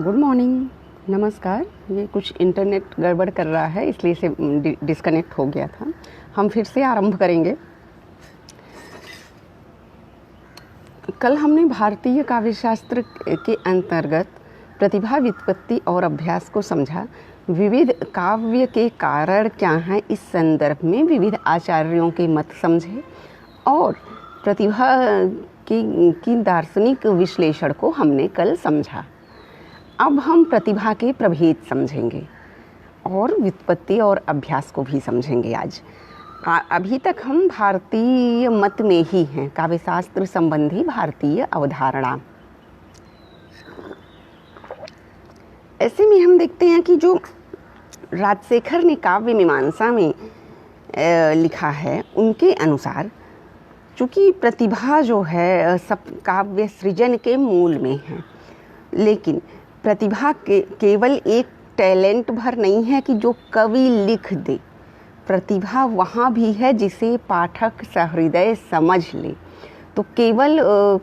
Good morning. नमस्कार। ये कुछ इंटरनेट गड़बड़ कर रहा है, इसलिए से डिस्कनेक्ट हो गया था। हम फिर से आरंभ करेंगे। कल हमने भारतीय काव्यशास्त्र के अंतर्गत प्रतिभा व्युत्पत्ति और अभ्यास को समझा। विविध काव्य के कारण क्या हैं, इस संदर्भ में विविध आचार्यों के मत समझे और प्रतिभा की दार्शनिक विश्लेषण को हमने कल समझा। अब हम प्रतिभा के प्रभेद समझेंगे और व्युत्पत्ति और अभ्यास को भी समझेंगे आज। अभी तक हम भारतीय मत में ही हैं, काव्यशास्त्र संबंधी भारतीय अवधारणा। ऐसे में हम देखते हैं कि जो राजशेखर ने काव्य मीमांसा में लिखा है, उनके अनुसार चूँकि प्रतिभा जो है सब काव्य सृजन के मूल में है, लेकिन प्रतिभा केवल एक टैलेंट भर नहीं है कि जो कवि लिख दे। प्रतिभा वहाँ भी है जिसे पाठक सहृदय समझ ले। तो केवल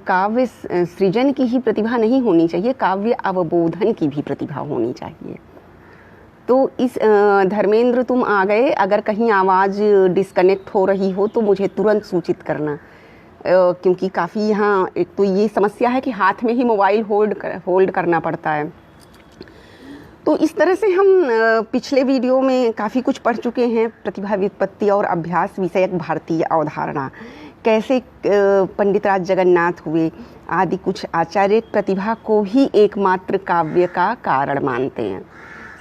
काव्य सृजन की ही प्रतिभा नहीं होनी चाहिए, काव्य अवबोधन की भी प्रतिभा होनी चाहिए। तो इस धर्मेंद्र तुम आ गए, अगर कहीं आवाज़ डिस्कनेक्ट हो रही हो तो मुझे तुरंत सूचित करना, क्योंकि काफ़ी यहाँ एक तो ये समस्या है कि हाथ में ही मोबाइल होल्ड करना पड़ता है। तो इस तरह से हम पिछले वीडियो में काफ़ी कुछ पढ़ चुके हैं। प्रतिभा व्युत्पत्ति और अभ्यास विषयक भारतीय अवधारणा, कैसे पंडित राज जगन्नाथ हुए आदि कुछ आचार्य प्रतिभा को ही एकमात्र काव्य का कारण मानते हैं,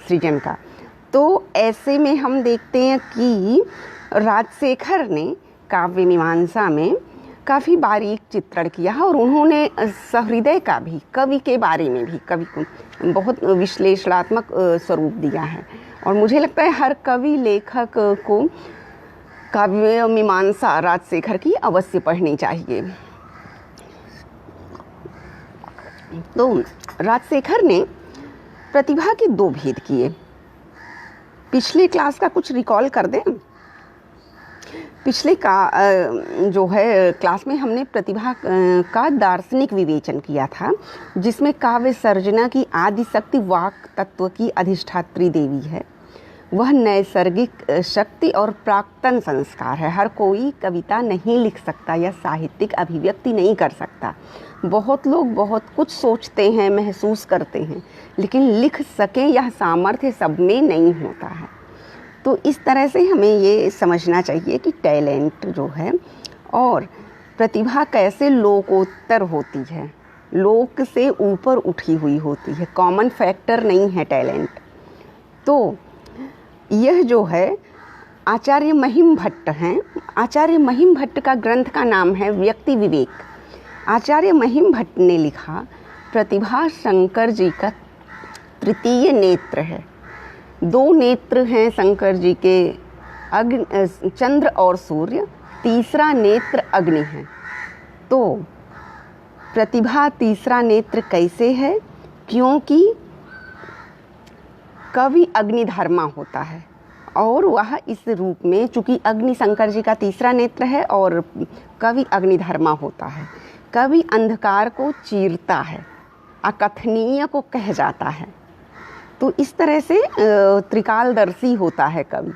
सृजन का। तो ऐसे में हम देखते हैं कि राजशेखर ने काव्य मीमांसा में काफ़ी बारीक चित्रण किया है और उन्होंने सहृदय का भी, कवि के बारे में भी, कवि को बहुत विश्लेषणात्मक स्वरूप दिया है। और मुझे लगता है हर कवि लेखक को काव्य मीमांसा राजशेखर की अवश्य पढ़नी चाहिए। तो राजशेखर ने प्रतिभा के दो भेद किए। पिछले क्लास का कुछ रिकॉल कर दें। पिछले जो है क्लास में हमने प्रतिभा का दार्शनिक विवेचन किया था, जिसमें काव्य सर्जना की आदि शक्ति वाक तत्व की अधिष्ठात्री देवी है। वह नैसर्गिक शक्ति और प्राक्तन संस्कार है। हर कोई कविता नहीं लिख सकता या साहित्यिक अभिव्यक्ति नहीं कर सकता। बहुत लोग बहुत कुछ सोचते हैं, महसूस करते हैं, लेकिन लिख सकें यह सामर्थ्य सब में नहीं होता है। तो इस तरह से हमें ये समझना चाहिए कि टैलेंट जो है और प्रतिभा कैसे लोकोत्तर होती है, लोक से ऊपर उठी हुई होती है, कॉमन फैक्टर नहीं है टैलेंट। तो यह जो है आचार्य महिम भट्ट हैं। आचार्य महिम भट्ट का ग्रंथ का नाम है व्यक्ति विवेक। आचार्य महिम भट्ट ने लिखा, प्रतिभा शंकर जी का तृतीय नेत्र है। दो नेत्र हैं शंकर जी के, चंद्र और सूर्य। तीसरा नेत्र अग्नि है। तो प्रतिभा तीसरा नेत्र कैसे है? क्योंकि कवि अग्निधर्मा होता है और वह इस रूप में, चूँकि अग्नि शंकर जी का तीसरा नेत्र है और कवि अग्निधर्मा होता है, कवि अंधकार को चीरता है, अकथनीय को कह जाता है। तो इस तरह से त्रिकालदर्शी होता है कवि।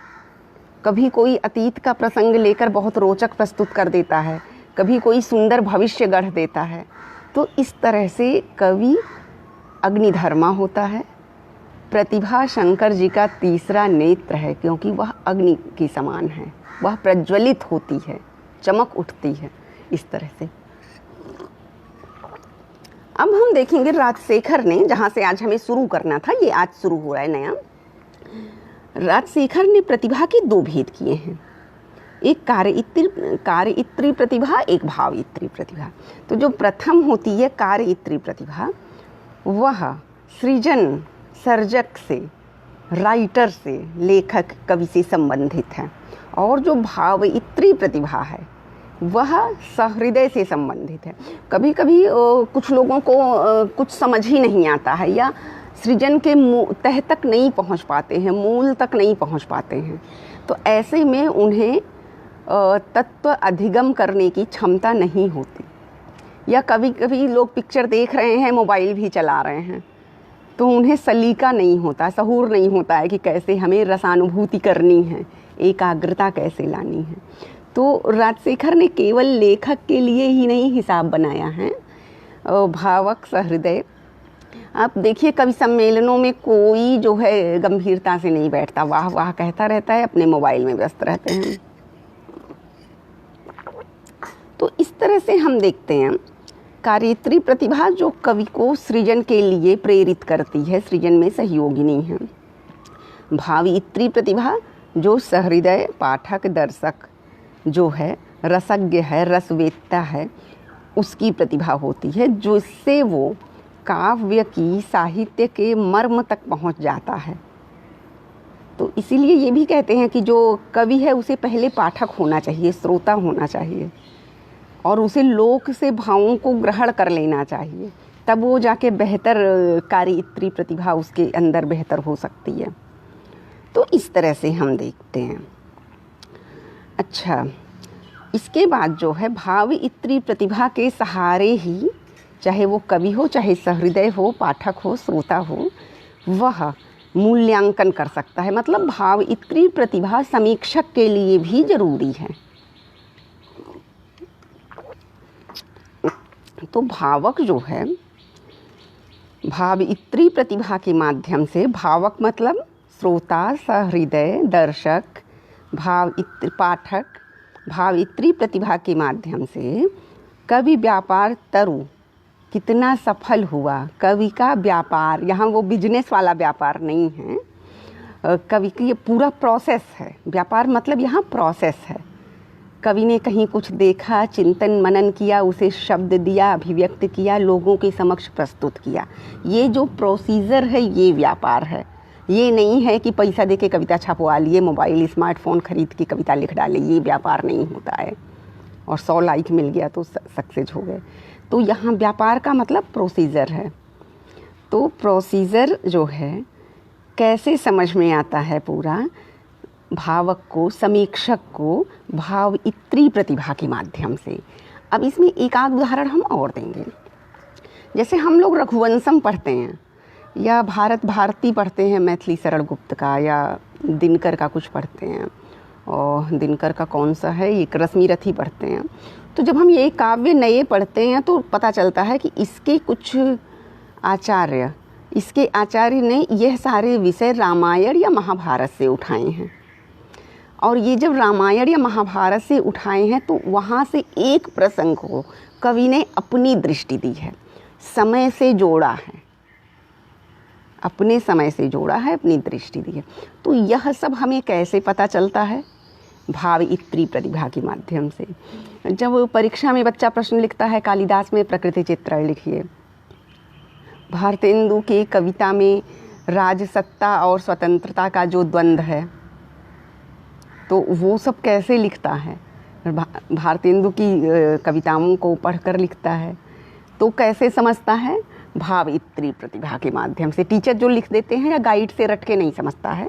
कभी कोई अतीत का प्रसंग लेकर बहुत रोचक प्रस्तुत कर देता है, कभी कोई सुंदर भविष्य गढ़ देता है। तो इस तरह से कवि अग्निधर्मा होता है। प्रतिभा शंकर जी का तीसरा नेत्र है, क्योंकि वह अग्नि के समान है, वह प्रज्वलित होती है, चमक उठती है। इस तरह से अब हम देखेंगे राजशेखर ने, जहाँ से आज हमें शुरू करना था, ये आज शुरू हो रहा है नया। राजशेखर ने प्रतिभा के दो भेद किए हैं, एक कार्य-इत्री प्रतिभा, एक भाव-इत्री प्रतिभा। तो जो प्रथम होती है कार्य-इत्री प्रतिभा, वह सृजन, सर्जक से, राइटर से, लेखक कवि से संबंधित है। और जो भाव-इत्री प्रतिभा है वह सहृदय से संबंधित है। कभी कभी कुछ लोगों को कुछ समझ ही नहीं आता है या सृजन के तह तक नहीं पहुंच पाते हैं, मूल तक नहीं पहुंच पाते हैं। तो ऐसे में उन्हें तत्व अधिगम करने की क्षमता नहीं होती। या कभी कभी लोग पिक्चर देख रहे हैं, मोबाइल भी चला रहे हैं, तो उन्हें सलीका नहीं होता, सहूर नहीं होता है कि कैसे हमें रसानुभूति करनी है, एकाग्रता कैसे लानी है। तो राजशेखर ने केवल लेखक के लिए ही नहीं हिसाब बनाया है, भावक सहृदय। आप देखिए कवि सम्मेलनों में कोई जो है गंभीरता से नहीं बैठता, वाह वाह कहता रहता है, अपने मोबाइल में व्यस्त रहते हैं। तो इस तरह से हम देखते हैं कार्यत्री प्रतिभा जो कवि को सृजन के लिए प्रेरित करती है, सृजन में सहयोगिनी है। भावित्री प्रतिभा जो सहृदय पाठक दर्शक जो है, रसज्ञ है, रसवेत्ता है, उसकी प्रतिभा होती है, जिससे वो काव्य की, साहित्य के मर्म तक पहुंच जाता है। तो इसीलिए ये भी कहते हैं कि जो कवि है उसे पहले पाठक होना चाहिए, श्रोता होना चाहिए, और उसे लोक से भावों को ग्रहण कर लेना चाहिए, तब वो जाके बेहतर कार्यत्री प्रतिभा उसके अंदर बेहतर हो सकती है। तो इस तरह से हम देखते हैं। अच्छा, इसके बाद जो है भावित्री प्रतिभा के सहारे ही, चाहे वो कवि हो, चाहे सहृदय हो, पाठक हो, श्रोता हो, वह मूल्यांकन कर सकता है। मतलब भावित्री प्रतिभा समीक्षक के लिए भी जरूरी है। तो भावक जो है, भावित्री प्रतिभा के माध्यम से, भावक मतलब श्रोता, सहृदय, दर्शक, पाठक, भावित्री प्रतिभा के माध्यम से कवि व्यापार तरु कितना सफल हुआ। कवि का व्यापार, यहाँ वो बिजनेस वाला व्यापार नहीं है, कवि की ये पूरा प्रोसेस है। व्यापार मतलब यहाँ प्रोसेस है। कवि ने कहीं कुछ देखा, चिंतन मनन किया, उसे शब्द दिया, अभिव्यक्त किया, लोगों के समक्ष प्रस्तुत किया। ये जो प्रोसीजर है ये व्यापार है। ये नहीं है कि पैसा दे के कविता छपवा लिए, मोबाइल स्मार्टफोन खरीद के कविता लिख डाले, ये व्यापार नहीं होता है। और 100 लाइक मिल गया तो सक्सेस हो गए। तो यहाँ व्यापार का मतलब प्रोसीजर है। तो प्रोसीजर जो है कैसे समझ में आता है पूरा, भावक को, समीक्षक को भावित्री प्रतिभा के माध्यम से। अब इसमें एक आध उदाहरण हम और देंगे। जैसे हम लोग रघुवंशम पढ़ते हैं या भारत भारती पढ़ते हैं, मैथिली शरण गुप्त का, या दिनकर का कुछ पढ़ते हैं, और दिनकर का कौन सा है, एक रश्मि रथी पढ़ते हैं। तो जब हम ये काव्य नए पढ़ते हैं तो पता चलता है कि इसके कुछ आचार्य ने यह सारे विषय रामायण या महाभारत से उठाए हैं। और ये जब रामायण या महाभारत से उठाए हैं तो वहाँ से एक प्रसंग को कवि ने अपनी दृष्टि दी है, समय से जोड़ा है, अपने समय से जोड़ा है, अपनी दृष्टि दी है। तो यह सब हमें कैसे पता चलता है? भावित्री प्रतिभा के माध्यम से। जब परीक्षा में बच्चा प्रश्न लिखता है, कालिदास में प्रकृति चित्रण लिखिए, भारतेंदु की कविता में राजसत्ता और स्वतंत्रता का जो द्वंद्व है, तो वो सब कैसे लिखता है? भारतेंदु की कविताओं को पढ़कर लिखता है। तो कैसे समझता है? भावित्री प्रतिभा के माध्यम से। टीचर जो लिख देते हैं या गाइड से रट के नहीं समझता है,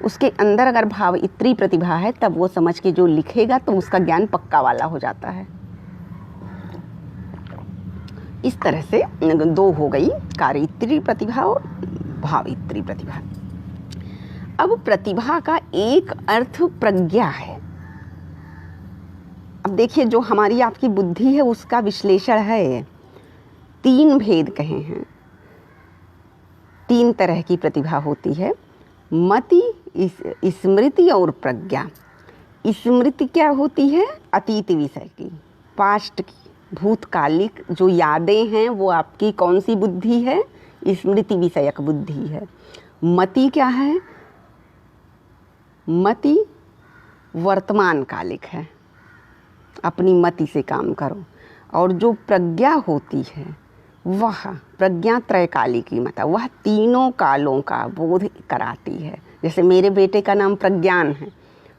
उसके अंदर अगर भावित्री प्रतिभा है तब वो समझ के जो लिखेगा तो उसका ज्ञान पक्का वाला हो जाता है। इस तरह से दो हो गई, कार्यत्री प्रतिभा और भावित्री प्रतिभा। अब प्रतिभा का एक अर्थ प्रज्ञा है। अब देखिए, जो हमारी आपकी बुद्धि है उसका विश्लेषण है। 3 भेद कहे हैं, 3 तरह की प्रतिभा होती है, मति, स्मृति और प्रज्ञा। स्मृति क्या होती है? अतीत विषय की, पास्ट की, भूतकालिक जो यादें हैं वो आपकी कौन सी बुद्धि है? स्मृति विषयक बुद्धि है। मति क्या है? मति वर्तमान कालिक है, अपनी मति से काम करो। और जो प्रज्ञा होती है वह प्रज्ञा त्रयकालिकी मत, वह तीनों कालों का बोध कराती है। जैसे मेरे बेटे का नाम प्रज्ञान है,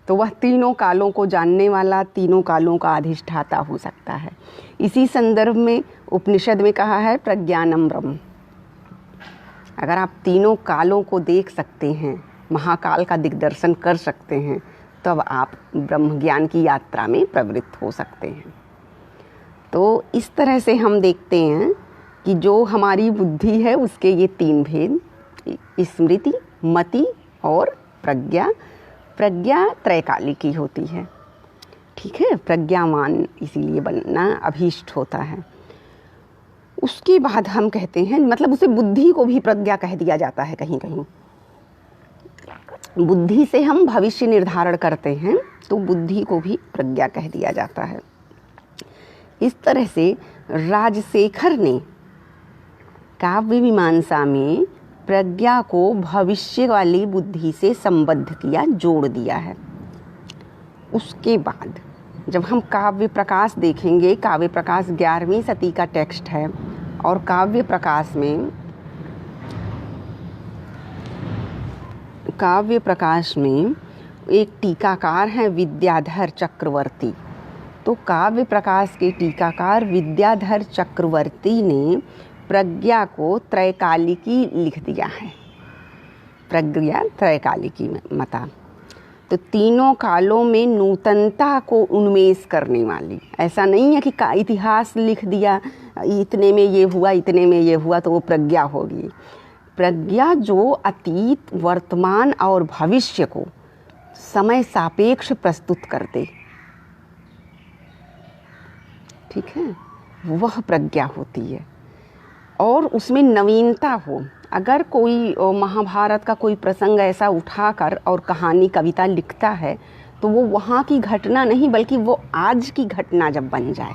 तो वह तीनों कालों को जानने वाला, तीनों कालों का अधिष्ठाता हो सकता है। इसी संदर्भ में उपनिषद में कहा है प्रज्ञानम ब्रह्म। अगर आप तीनों कालों को देख सकते हैं, महाकाल का दिग्दर्शन कर सकते हैं, तब आप ब्रह्म ज्ञान की यात्रा में प्रवृत्त हो सकते हैं। तो इस तरह से हम देखते हैं कि जो हमारी बुद्धि है उसके ये 3 भेद, स्मृति, मति और प्रज्ञा। प्रज्ञा त्रैकालिकी होती है, ठीक है, प्रज्ञावान इसीलिए बनना अभीष्ट होता है। उसके बाद हम कहते हैं, मतलब उसे बुद्धि को भी प्रज्ञा कह दिया जाता है कहीं कहीं। बुद्धि से हम भविष्य निर्धारण करते हैं तो बुद्धि को भी प्रज्ञा कह दिया जाता है। इस तरह से राजशेखर ने काव्य मीमांसा में प्रज्ञा को भविष्य वाली बुद्धि से संबद्ध किया, जोड़ दिया है। उसके बाद जब हम काव्य प्रकाश देखेंगे, काव्य प्रकाश 11वीं शती का टेक्स्ट है और काव्य प्रकाश में एक टीकाकार हैं विद्याधर चक्रवर्ती। तो काव्य प्रकाश के टीकाकार विद्याधर चक्रवर्ती ने प्रज्ञा को त्रैकालिकी लिख दिया है। प्रज्ञा त्रैकालिकी मता, तो तीनों कालों में नूतनता को उन्मेष करने वाली। ऐसा नहीं है कि इतिहास लिख दिया, इतने में ये हुआ, इतने में ये हुआ तो वो प्रज्ञा होगी। प्रज्ञा जो अतीत, वर्तमान और भविष्य को समय सापेक्ष प्रस्तुत कर दे, ठीक है, वह प्रज्ञा होती है। और उसमें नवीनता हो। अगर कोई महाभारत का कोई प्रसंग ऐसा उठाकर और कहानी, कविता लिखता है तो वो वहाँ की घटना नहीं बल्कि वो आज की घटना जब बन जाए।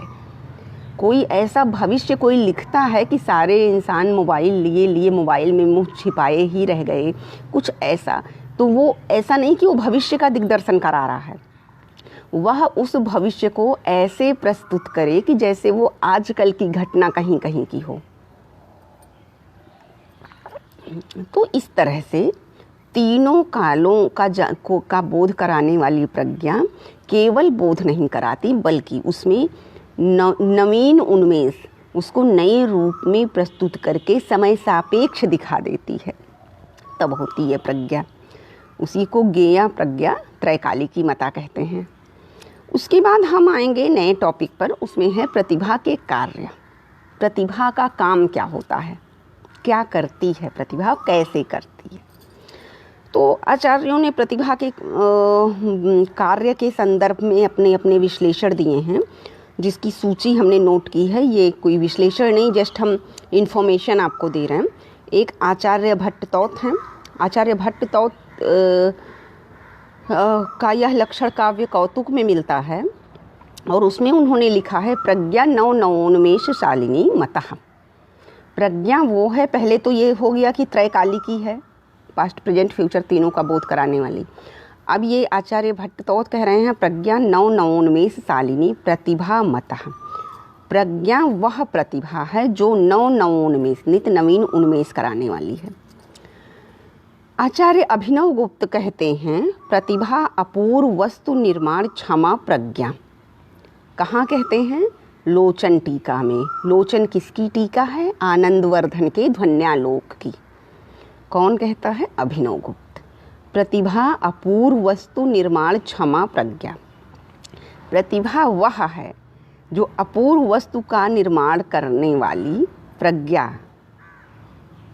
कोई ऐसा भविष्य कोई लिखता है कि सारे इंसान मोबाइल लिए मोबाइल में मुँह छिपाए ही रह गए, कुछ ऐसा, तो वो ऐसा नहीं कि वो भविष्य का दिग्दर्शन करा रहा है। वह उस भविष्य को ऐसे प्रस्तुत करे कि जैसे वो आजकल की घटना कहीं कहीं की हो। तो इस तरह से तीनों कालों का बोध कराने वाली प्रज्ञा केवल बोध नहीं कराती बल्कि उसमें नवीन उन्मेष, उसको नए रूप में प्रस्तुत करके समय सापेक्ष दिखा देती है, तब होती है प्रज्ञा। उसी को गेया प्रज्ञा त्रैकालिकी मता कहते हैं। उसके बाद हम आएंगे नए टॉपिक पर, उसमें है प्रतिभा के कार्य। प्रतिभा का काम क्या होता है, क्या करती है प्रतिभा, कैसे करती है। तो आचार्यों ने प्रतिभा के कार्य के संदर्भ में अपने अपने विश्लेषण दिए हैं, जिसकी सूची हमने नोट की है। ये कोई विश्लेषण नहीं, जस्ट हम इन्फॉर्मेशन आपको दे रहे हैं। एक आचार्य भट्टतौत हैं। आचार्य भट्टतौत का यह लक्षण काव्य कौतुक में मिलता है और उसमें उन्होंने लिखा है प्रज्ञा नवोन्मेष शालिनी मतः। प्रज्ञा वो है, पहले तो ये हो गया कि त्रैकालिकी है, पास्ट प्रेजेंट फ्यूचर तीनों का बोध कराने वाली। अब ये आचार्य भट्टतौत कह रहे हैं प्रज्ञा नवोन्मेष शालिनी प्रतिभा मतः। प्रज्ञा वह प्रतिभा है जो नवोन्मेष, नित नवीन उन्मेष कराने वाली है। आचार्य अभिनव गुप्त कहते हैं प्रतिभा अपूर्व वस्तु निर्माण क्षमा प्रज्ञा। कहाँ कहते हैं? लोचन टीका में। लोचन किसकी टीका है? आनंदवर्धन के ध्वन्यालोक की। कौन कहता है? अभिनव गुप्त। प्रतिभा अपूर्व वस्तु निर्माण क्षमा प्रज्ञा। प्रतिभा वह है जो अपूर्व वस्तु का निर्माण करने वाली प्रज्ञा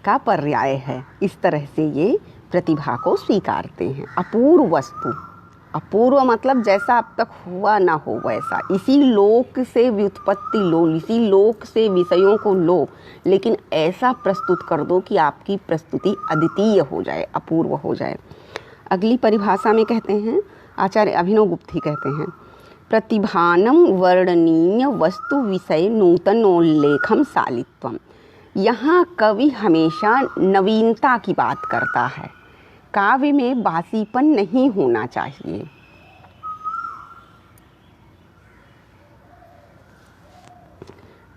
का पर्याय है। इस तरह से ये प्रतिभा को स्वीकारते हैं। अपूर्व वस्तु, अपूर्व मतलब जैसा अब तक हुआ ना हो वैसा, इसी लोक से व्युत्पत्ति लो, इसी लोक से विषयों को लो, लेकिन ऐसा प्रस्तुत कर दो कि आपकी प्रस्तुति अद्वितीय हो जाए, अपूर्व हो जाए। अगली परिभाषा में कहते हैं, आचार्य अभिनव गुप्त ही कहते हैं, प्रतिभानम वर्णनीय वस्तु विषय नूतनोल्लेखम शालित्वम। यहाँ कवि हमेशा नवीनता की बात करता है। काव्य में बासीपन नहीं होना चाहिए।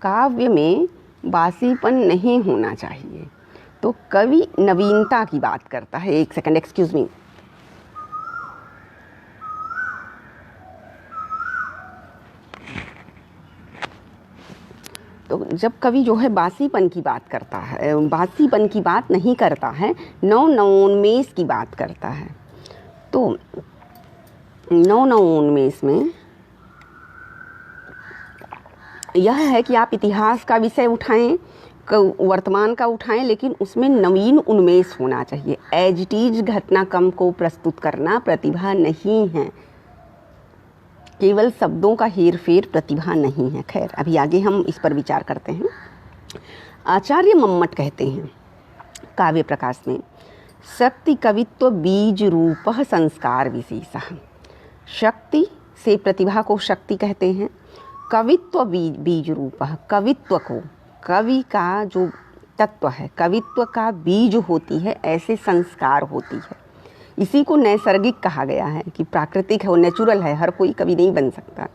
काव्य में बासीपन नहीं होना चाहिए, तो कवि नवीनता की बात करता है। एक सेकंड, एक्सक्यूज मी। तो जब कवि जो है बासीपन की बात करता है, बासीपन की बात नहीं करता है, नवोन्मेष की बात करता है। तो नवोन्मेष में यह है कि आप इतिहास का विषय उठाएं, वर्तमान का उठाएं, लेकिन उसमें नवीन उन्मेष होना चाहिए। एज इट इज घटनाक्रम को प्रस्तुत करना प्रतिभा नहीं है, केवल शब्दों का हेर फेर प्रतिभा नहीं है। खैर, अभी आगे हम इस पर विचार करते हैं। आचार्य मम्मट कहते हैं काव्य प्रकाश में, शक्ति कवित्व बीज रूप संस्कार विशेषः। शक्ति से प्रतिभा को शक्ति कहते हैं, कवित्व बीज रूप, कवित्व को, कवि का जो तत्व है, कवित्व का बीज होती है, ऐसे संस्कार होती है। इसी को नैसर्गिक कहा गया है कि प्राकृतिक है, वो नेचुरल है, हर कोई कवि नहीं बन सकता।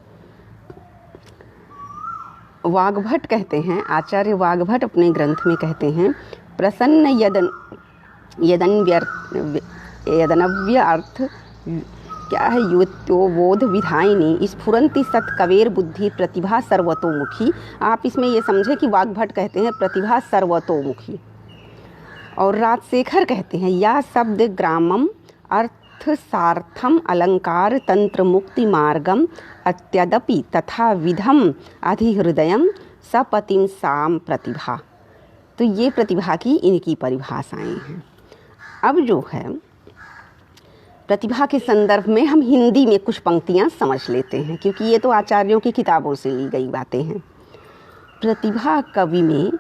वाग्भट कहते हैं, आचार्य वाग्भट अपने ग्रंथ में कहते हैं, प्रसन्न यदनव्य अर्थ क्या है, युवत्यो बोध विधायिनी स्फुरंति सत्कवेर बुद्धि प्रतिभा सर्वतोमुखी। आप इसमें ये समझे कि वाग्भट कहते हैं प्रतिभा सर्वतोमुखी। और राजशेखर कहते हैं, या शब्द ग्रामम अर्थ सार्थम अलंकार तंत्र मुक्ति मार्गम अत्यदपि तथा विधम अधिहृदयम सपतिम साम प्रतिभा। तो ये प्रतिभा की इनकी परिभाषाएं हैं। अब जो है प्रतिभा के संदर्भ में हम हिंदी में कुछ पंक्तियां समझ लेते हैं, क्योंकि ये तो आचार्यों की किताबों से ली गई बातें हैं। प्रतिभा कवि में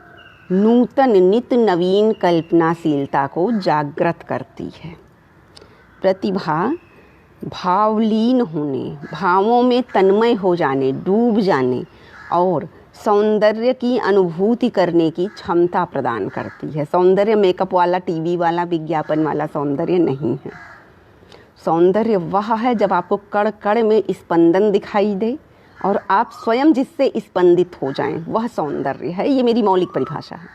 नूतन नित नवीन कल्पनाशीलता को जागृत करती है। प्रतिभा भावलीन होने, भावों में तन्मय हो जाने, डूब जाने और सौंदर्य की अनुभूति करने की क्षमता प्रदान करती है। सौंदर्य मेकअप वाला, टीवी वाला, विज्ञापन वाला सौंदर्य नहीं है। सौंदर्य वह है जब आपको कण कण में स्पंदन दिखाई दे और आप स्वयं जिससे स्पंदित हो जाएं, वह सौंदर्य है। ये मेरी मौलिक परिभाषा है।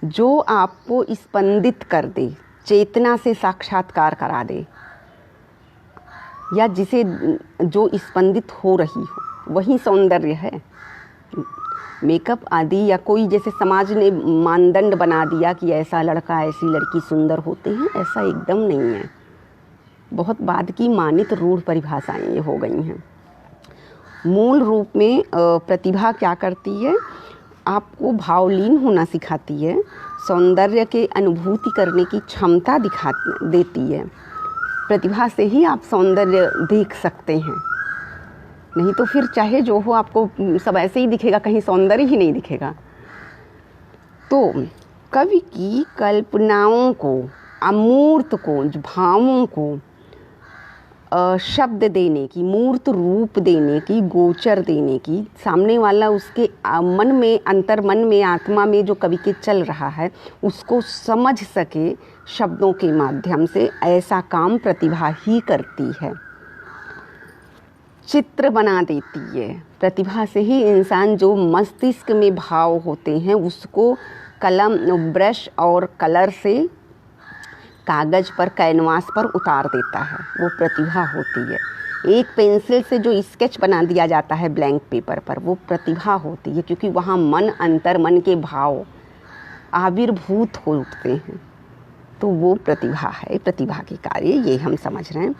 जो आपको स्पंदित कर दे, चेतना से साक्षात्कार करा दे, या जिसे जो स्पंदित हो रही हो, वही सौंदर्य है। मेकअप आदि या कोई जैसे समाज ने मानदंड बना दिया कि ऐसा लड़का ऐसी लड़की सुंदर होते हैं, ऐसा एकदम नहीं है। बहुत बाद की मानित रूढ़ परिभाषाएं ये हो गई हैं। मूल रूप में प्रतिभा क्या करती है, आपको भावलीन होना सिखाती है, सौंदर्य के अनुभूति करने की क्षमता देती है। प्रतिभा से ही आप सौंदर्य देख सकते हैं, नहीं तो फिर चाहे जो हो आपको सब ऐसे ही दिखेगा, कहीं सौंदर्य ही नहीं दिखेगा। तो कवि की कल्पनाओं को, अमूर्त को, भावों को शब्द देने की, मूर्त रूप देने की, गोचर देने की, सामने वाला उसके मन में, अंतर मन में, आत्मा में जो कवि के चल रहा है उसको समझ सके शब्दों के माध्यम से, ऐसा काम प्रतिभा ही करती है। चित्र बना देती है प्रतिभा से ही। इंसान जो मस्तिष्क में भाव होते हैं उसको कलम, ब्रश और कलर से कागज़ पर, कैनवास पर उतार देता है, वो प्रतिभा होती है। एक पेंसिल से जो स्केच बना दिया जाता है ब्लैंक पेपर पर, वो प्रतिभा होती है, क्योंकि वहाँ मन, अंतर मन के भाव आविर्भूत हो उठते हैं। तो वो प्रतिभा है, प्रतिभा के कार्य ये हम समझ रहे हैं।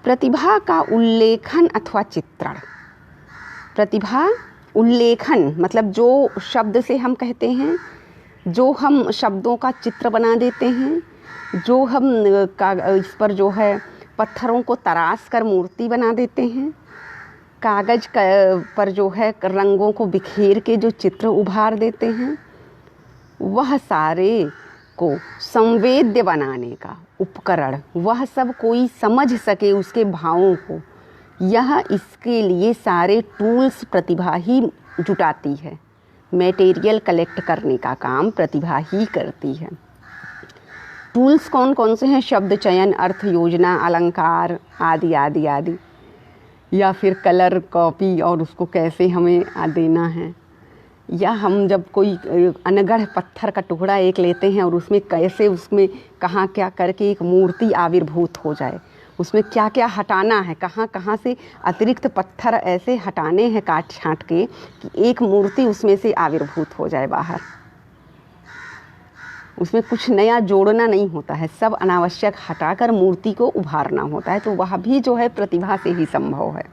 प्रतिभा का उल्लेखन अथवा चित्रण। प्रतिभा उल्लेखन मतलब जो शब्द से हम कहते हैं, जो हम शब्दों का चित्र बना देते हैं, जो हम इस पर जो है पत्थरों को तराश कर मूर्ति बना देते हैं, कागज़ पर जो है रंगों को बिखेर के जो चित्र उभार देते हैं, वह सारे को संवेद्य बनाने का उपकरण, वह सब कोई समझ सके उसके भावों को, यह इसके लिए सारे टूल्स प्रतिभा ही जुटाती है। मटेरियल कलेक्ट करने का काम प्रतिभा ही करती है। टूल्स कौन कौन से हैं? शब्द चयन, अर्थ योजना, अलंकार आदि आदि आदि, या फिर कलर कॉपी और उसको कैसे हमें देना है, या हम जब कोई अनगढ़ पत्थर का टुकड़ा एक लेते हैं और उसमें कैसे, उसमें कहाँ क्या करके एक मूर्ति आविर्भूत हो जाए, उसमें क्या क्या हटाना है, कहाँ कहाँ से अतिरिक्त पत्थर ऐसे हटाने हैं काट छाँट के कि एक मूर्ति उसमें से आविर्भूत हो जाए बाहर। उसमें कुछ नया जोड़ना नहीं होता है, सब अनावश्यक हटाकर मूर्ति को उभारना होता है। तो वह भी जो है प्रतिभा से ही संभव है।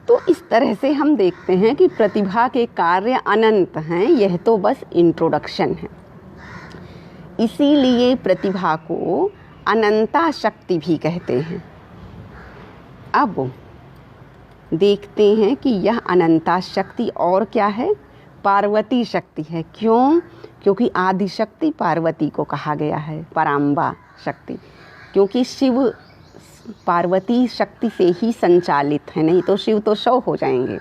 तो इस तरह से हम देखते हैं कि प्रतिभा के कार्य अनंत हैं, यह तो बस इंट्रोडक्शन है। इसीलिए प्रतिभा को अनंता शक्ति भी कहते हैं। अब देखते हैं कि यह अनंता शक्ति और क्या है, पार्वती शक्ति है। क्यों? क्योंकि आदि शक्ति पार्वती को कहा गया है, पराम्बा शक्ति, क्योंकि शिव पार्वती शक्ति से ही संचालित है, नहीं तो शिव तो शव हो जाएंगे।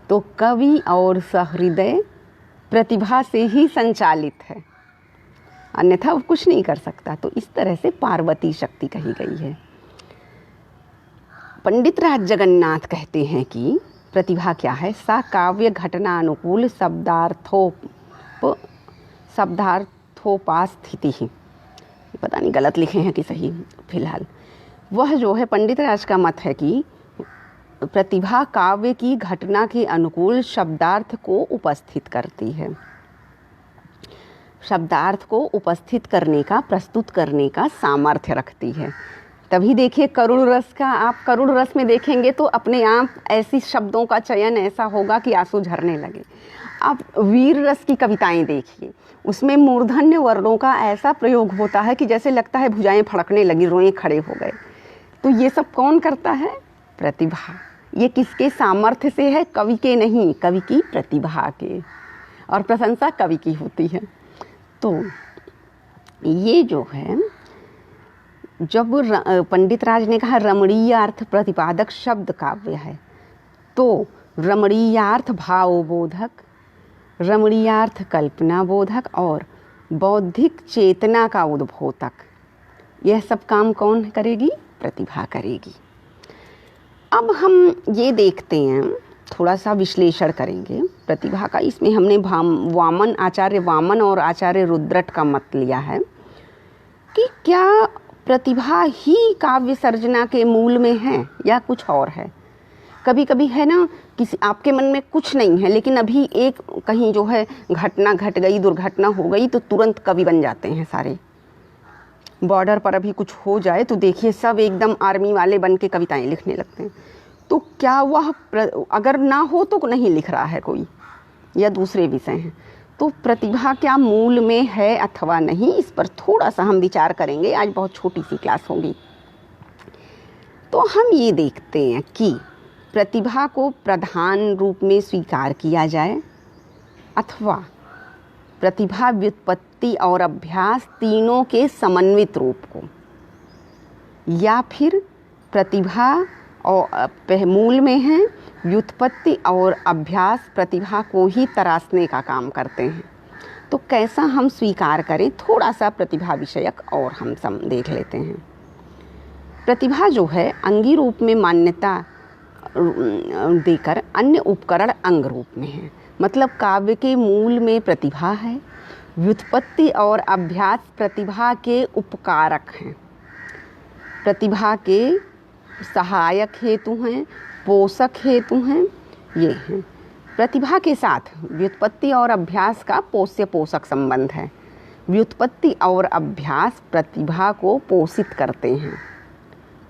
तो कवि और सहृदय प्रतिभा से ही संचालित है, अन्यथा वो कुछ नहीं कर सकता। तो इस तरह से पार्वती शक्ति कही गई है। पंडित राज जगन्नाथ कहते हैं कि प्रतिभा क्या है, सा काव्य घटना अनुकूल शब्दार्थोपास्थिति ही, पता नहीं गलत लिखे हैं कि सही, फिलहाल वह जो है पंडित राज का मत है कि प्रतिभा काव्य की घटना के अनुकूल शब्दार्थ को उपस्थित करती है, शब्दार्थ को उपस्थित करने का, प्रस्तुत करने का सामर्थ्य रखती है। तभी देखिए करुण रस का, आप करुण रस में देखेंगे तो अपने आप ऐसी शब्दों का चयन ऐसा होगा कि आंसू झरने लगे। आप वीर रस की कविताएं देखिए, उसमें मूर्धन्य वर्णों का ऐसा प्रयोग होता है कि जैसे लगता है भुजाएं फड़कने लगी, रोएं खड़े हो गए। तो ये सब कौन करता है? प्रतिभा। ये किसके सामर्थ्य से है? कवि के नहीं, कवि की प्रतिभा के, और प्रशंसा कवि की होती है। तो ये जो है, जब पंडित राज ने कहा रमणीयार्थ प्रतिपादक शब्द काव्य है, तो रमणीयार्थ भावबोधक, रमणीयार्थ कल्पना बोधक और बौद्धिक चेतना का उद्बोधक, यह सब काम कौन करेगी? प्रतिभा करेगी। अब हम ये देखते हैं, थोड़ा सा विश्लेषण करेंगे प्रतिभा का। इसमें हमने आचार्य वामन और आचार्य रुद्रट का मत लिया है कि क्या प्रतिभा ही काव्य सर्जना के मूल में है या कुछ और है। कभी कभी है ना, किसी आपके मन में कुछ नहीं है, लेकिन अभी एक कहीं जो है घटना घट गई, दुर्घटना हो गई, तो तुरंत कवि बन जाते हैं सारे। बॉर्डर पर अभी कुछ हो जाए तो देखिए सब एकदम आर्मी वाले बन के कविताएं लिखने लगते हैं। तो क्या वह अगर ना हो तो नहीं लिख रहा है कोई, या दूसरे विषय हैं, तो प्रतिभा क्या मूल में है अथवा नहीं, इस पर थोड़ा सा हम विचार करेंगे। आज बहुत छोटी सी क्लास होगी। तो हम ये देखते हैं कि प्रतिभा को प्रधान रूप में स्वीकार किया जाए, अथवा प्रतिभा व्युत्पत्ति और अभ्यास तीनों के समन्वित रूप को, या फिर प्रतिभा और मूल में है, व्युत्पत्ति और अभ्यास प्रतिभा को ही तराशने का काम करते हैं। तो कैसा हम स्वीकार करें, थोड़ा सा प्रतिभा विषयक और हम देख लेते हैं। प्रतिभा जो है अंगी रूप में मान्यता देकर अन्य उपकरण अंग रूप में है। मतलब काव्य के मूल में प्रतिभा है, व्युत्पत्ति और अभ्यास प्रतिभा के उपकारक हैं, प्रतिभा के सहायक हेतु हैं, पोषक हेतु हैं, ये हैं। प्रतिभा के साथ व्युत्पत्ति और अभ्यास का पोष्य पोषक संबंध है। व्युत्पत्ति और अभ्यास प्रतिभा को पोषित करते हैं,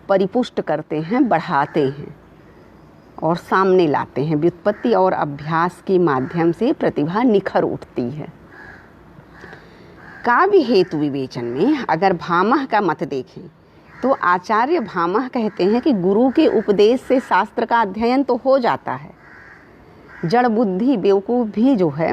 परिपुष्ट करते हैं, बढ़ाते हैं और सामने लाते हैं। व्युत्पत्ति और अभ्यास के माध्यम से प्रतिभा निखर उठती है। काव्य हेतु विवेचन में अगर भामह का मत देखें तो आचार्य भामह कहते हैं कि गुरु के उपदेश से शास्त्र का अध्ययन तो हो जाता है। जड़ बुद्धि बेवकूफ़ भी जो है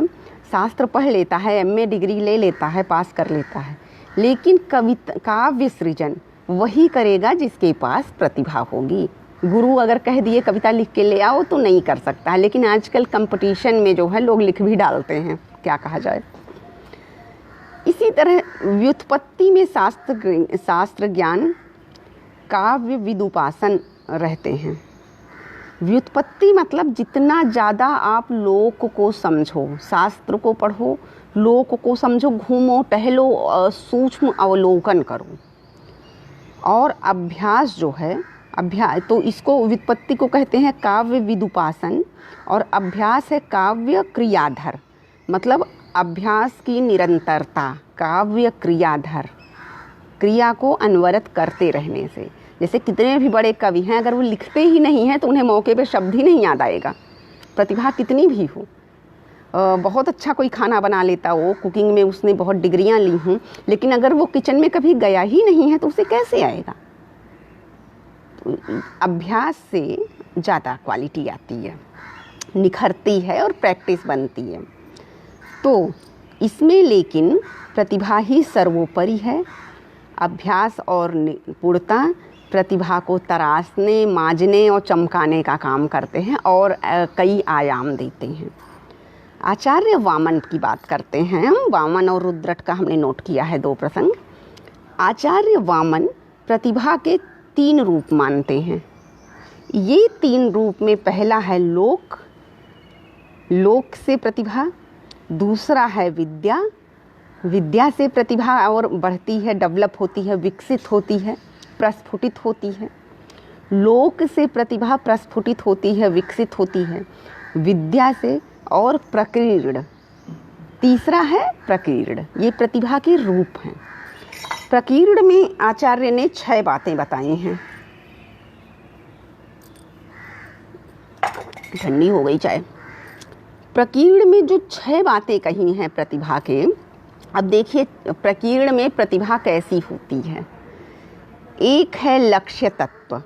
शास्त्र पढ़ लेता है, एमए डिग्री ले लेता है, पास कर लेता है, लेकिन काव्य सृजन वही करेगा जिसके पास प्रतिभा होगी। गुरु अगर कह दिए कविता लिख के ले आओ तो नहीं कर सकता है, लेकिन आजकल कंपटीशन में जो है लोग लिख भी डालते हैं, क्या कहा जाए। इसी तरह व्युत्पत्ति में शास्त्र ज्ञान काव्य विदुपासन रहते हैं। व्युत्पत्ति मतलब जितना ज़्यादा आप लोक को समझो, शास्त्र को पढ़ो, लोक को समझो, घूमो टहलो, सूक्ष्म अवलोकन करो। और अभ्यास जो है, अभ्यास तो इसको व्युत्पत्ति को कहते हैं काव्य विदुपासन, और अभ्यास है काव्य क्रियाधर। मतलब अभ्यास की निरंतरता, काव्य क्रियाधर, क्रिया को अनवरत करते रहने से। जैसे कितने भी बड़े कवि हैं, अगर वो लिखते ही नहीं हैं तो उन्हें मौके पे शब्द ही नहीं याद आएगा, प्रतिभा कितनी भी हो। बहुत अच्छा कोई खाना बना लेता हो, कुकिंग में उसने बहुत डिग्रियां ली हों, लेकिन अगर वो किचन में कभी गया ही नहीं है तो उसे कैसे आएगा। तो अभ्यास से ज़्यादा क्वालिटी आती है, निखरती है और प्रैक्टिस बनती है। तो इसमें लेकिन प्रतिभा ही सर्वोपरि है। अभ्यास और निपुणता प्रतिभा को तराशने, मांझने और चमकाने का काम करते हैं और कई आयाम देते हैं। आचार्य वामन की बात करते हैं हम। वामन और रुद्रट का हमने नोट किया है 2 प्रसंग। आचार्य वामन प्रतिभा के 3 रूप मानते हैं। ये 3 रूप में पहला है लोक, लोक से प्रतिभा। दूसरा है विद्या, विद्या से प्रतिभा और बढ़ती है, डेवलप होती है, विकसित होती है, प्रस्फुटित होती है। लोक से प्रतिभा प्रस्फुटित होती है, विकसित होती है विद्या से। और प्रकीर्ण, तीसरा है प्रकीर्ण। ये प्रतिभा के रूप हैं। प्रकीर्ण में आचार्य ने 6 बातें बताई हैं। ठंडी हो गई चाय। प्रकीर्ण में जो 6 बातें कही हैं प्रतिभा के, अब देखिए प्रकीर्ण में प्रतिभा कैसी होती है। एक है लक्ष्य तत्व।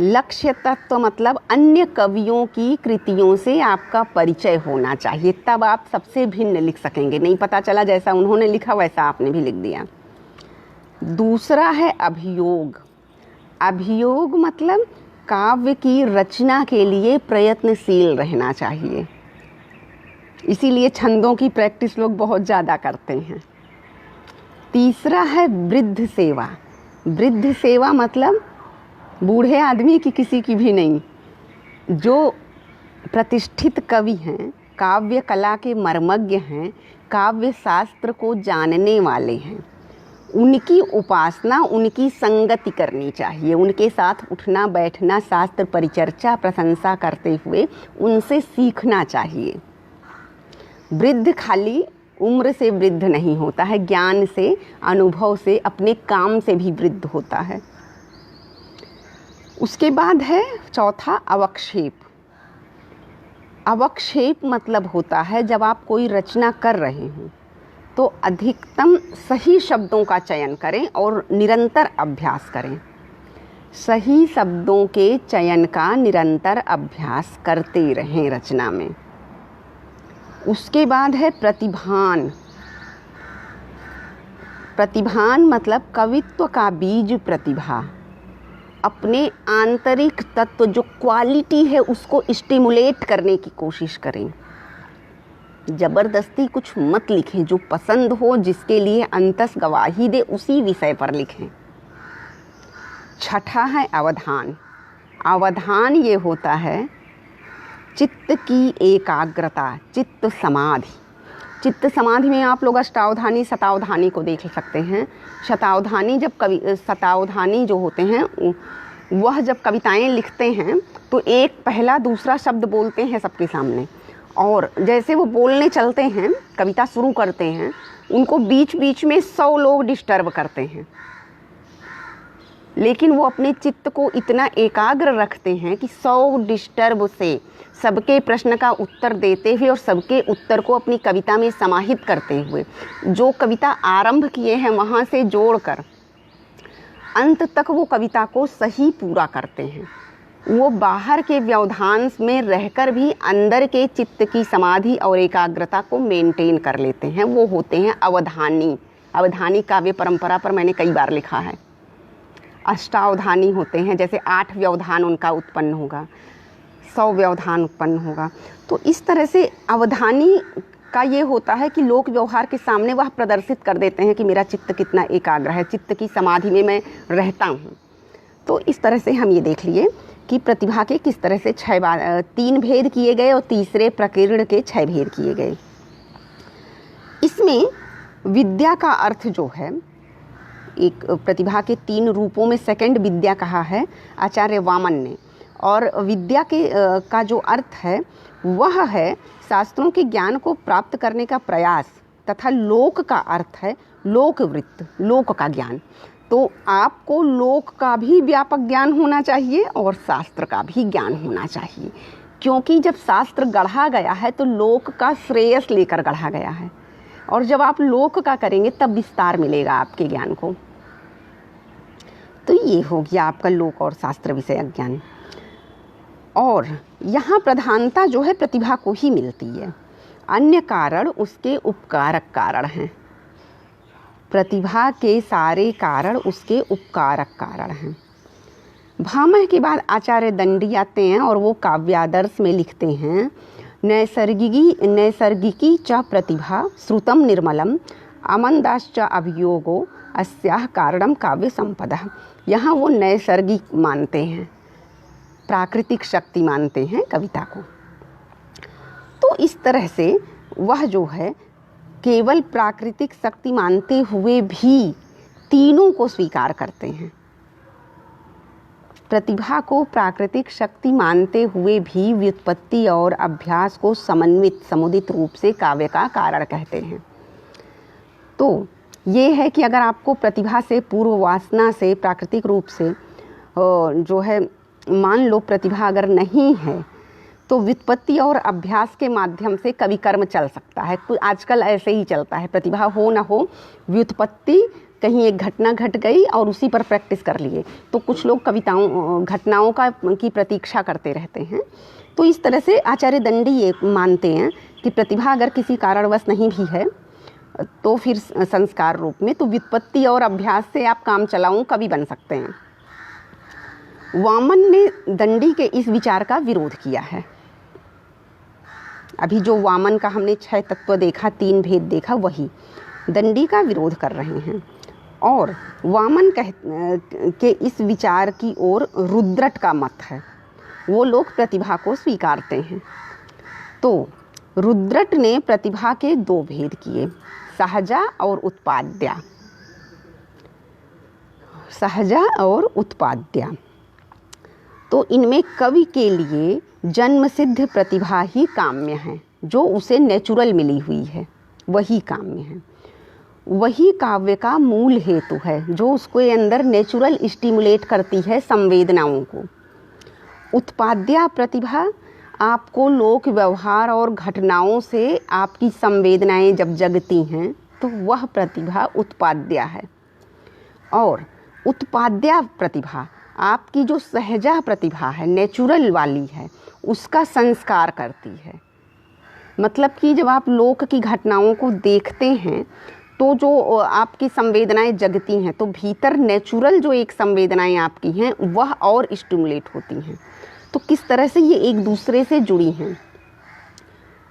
लक्ष्य तत्व मतलब अन्य कवियों की कृतियों से आपका परिचय होना चाहिए, तब आप सबसे भिन्न लिख सकेंगे। नहीं पता चला जैसा उन्होंने लिखा वैसा आपने भी लिख दिया। दूसरा है अभियोग। अभियोग मतलब काव्य की रचना के लिए प्रयत्नशील रहना चाहिए, इसीलिए छंदों की प्रैक्टिस लोग बहुत ज़्यादा करते हैं। तीसरा है वृद्ध सेवा। वृद्ध सेवा मतलब बूढ़े आदमी की, किसी की भी नहीं, जो प्रतिष्ठित कवि हैं, काव्य कला के मर्मज्ञ हैं, काव्य शास्त्र को जानने वाले हैं, उनकी उपासना, उनकी संगति करनी चाहिए। उनके साथ उठना बैठना, शास्त्र परिचर्चा, प्रशंसा करते हुए उनसे सीखना चाहिए। वृद्ध खाली उम्र से वृद्ध नहीं होता है, ज्ञान से, अनुभव से, अपने काम से भी वृद्ध होता है। उसके बाद है चौथा अवक्षेप। अवक्षेप मतलब होता है जब आप कोई रचना कर रहे हों तो अधिकतम सही शब्दों का चयन करें और निरंतर अभ्यास करें। सही शब्दों के चयन का निरंतर अभ्यास करते रहें रचना में। उसके बाद है प्रतिभान। प्रतिभान मतलब कवित्व का बीज प्रतिभा। अपने आंतरिक तत्व जो क्वालिटी है उसको स्टिमुलेट करने की कोशिश करें। ज़बरदस्ती कुछ मत लिखें, जो पसंद हो, जिसके लिए अंतस गवाही दे, उसी विषय पर लिखें। छठा है अवधान। अवधान ये होता है चित्त की एकाग्रता, चित्त समाधि। चित्त समाधि में आप लोग अष्टावधानी, शतावधानी को देख सकते हैं। शतावधानी जब शतावधानी जो होते हैं वह जब कविताएं लिखते हैं तो एक पहला दूसरा शब्द बोलते हैं सबके सामने, और जैसे वो बोलने चलते हैं, कविता शुरू करते हैं, उनको बीच बीच में 100 लोग डिस्टर्ब करते हैं, लेकिन वो अपने चित्त को इतना एकाग्र रखते हैं कि 100 डिस्टर्ब से सबके प्रश्न का उत्तर देते हुए और सबके उत्तर को अपनी कविता में समाहित करते हुए जो कविता आरंभ किए हैं वहाँ से जोड़कर अंत तक वो कविता को सही पूरा करते हैं। वो बाहर के व्यवधान में रहकर भी अंदर के चित्त की समाधि और एकाग्रता को मेंटेन कर लेते हैं। वो होते हैं अवधानी। अवधानी काव्य परंपरा पर मैंने कई बार लिखा है। अष्टावधानी होते हैं, जैसे 8 व्यवधान उनका उत्पन्न होगा, 100 व्यवधान उत्पन्न होगा। तो इस तरह से अवधानी का ये होता है कि लोक व्यवहार के सामने वह प्रदर्शित कर देते हैं कि मेरा चित्त कितना एकाग्र है, चित्त की समाधि में मैं रहता हूँ। तो इस तरह से हम ये देख लिए कि प्रतिभा के किस तरह से 3 भेद किए गए और तीसरे प्रकीर्ण के 6 भेद किए गए। इसमें विद्या का अर्थ जो है, एक प्रतिभा के 3 रूपों में सेकंड विद्या कहा है आचार्य वामन ने, और विद्या के का जो अर्थ है वह है शास्त्रों के ज्ञान को प्राप्त करने का प्रयास, तथा लोक का अर्थ है लोकवृत्त, लोक का ज्ञान। तो आपको लोक का भी व्यापक ज्ञान होना चाहिए और शास्त्र का भी ज्ञान होना चाहिए, क्योंकि जब शास्त्र गढ़ा गया है तो लोक का श्रेयस लेकर गढ़ा गया है, और जब आप लोक का करेंगे तब विस्तार मिलेगा आपके ज्ञान को। तो ये हो गया आपका लोक और शास्त्र विषयक ज्ञान। और यहाँ प्रधानता जो है प्रतिभा को ही मिलती है, अन्य कारण उसके उपकारक कारण हैं। प्रतिभा के सारे कारण उसके उपकारक कारण हैं। भामह के बाद आचार्य दंडी आते हैं और वो काव्यादर्श में लिखते हैं, नैसर्गिकी च प्रतिभा श्रुतम निर्मलम आमंदाश्च अभियोगो अस्याह कारणम काव्य संपदा। यहाँ वो नैसर्गिक मानते हैं, प्राकृतिक शक्ति मानते हैं कविता को। तो इस तरह से वह जो है केवल प्राकृतिक शक्ति मानते हुए भी तीनों को स्वीकार करते हैं। प्रतिभा को प्राकृतिक शक्ति मानते हुए भी व्युत्पत्ति और अभ्यास को समन्वित समुदित रूप से काव्य का कारण कहते हैं। तो ये है कि अगर आपको प्रतिभा से पूर्व वासना से प्राकृतिक रूप से जो है मान लो प्रतिभा अगर नहीं है तो व्युत्पत्ति और अभ्यास के माध्यम से कवि कर्म चल सकता है। आजकल ऐसे ही चलता है, प्रतिभा हो ना हो व्युत्पत्ति, कहीं एक घटना घट गई और उसी पर प्रैक्टिस कर लिए। तो कुछ लोग कविताओं घटनाओं की प्रतीक्षा करते रहते हैं। तो इस तरह से आचार्य दंडी ये मानते हैं कि प्रतिभा अगर किसी कारणवश नहीं भी है तो फिर संस्कार रूप में तो व्युत्पत्ति और अभ्यास से आप काम चलाऊं कवि बन सकते हैं। वामन ने दंडी के इस विचार का विरोध किया है। अभी जो वामन का हमने 6 तत्व देखा, 3 भेद देखा, वही दंडी का विरोध कर रहे हैं। और वामन के इस विचार की ओर रुद्रट का मत है। वो लोग प्रतिभा को स्वीकारते हैं। तो रुद्रट ने प्रतिभा के 2 भेद किए, सहजा और उत्पाद्या। सहजा और उत्पाद्या। तो इनमें कवि के लिए जन्म सिद्ध प्रतिभा ही काम्य है, जो उसे नेचुरल मिली हुई है वही काम्य है। वही काव्य का मूल हेतु है, जो उसके अंदर नेचुरल स्टिमुलेट करती है संवेदनाओं को। उत्पाद्या प्रतिभा आपको लोक व्यवहार और घटनाओं से आपकी संवेदनाएं जब जगती हैं तो वह प्रतिभा उत्पाद्या है। और उत्पाद्या प्रतिभा आपकी जो सहजा प्रतिभा है, नेचुरल वाली है, उसका संस्कार करती है। मतलब कि जब आप लोक की घटनाओं को देखते हैं तो जो आपकी संवेदनाएं जगती हैं तो भीतर नेचुरल जो एक संवेदनाएं आपकी हैं वह और स्टिमुलेट होती हैं। तो किस तरह से ये एक दूसरे से जुड़ी हैं।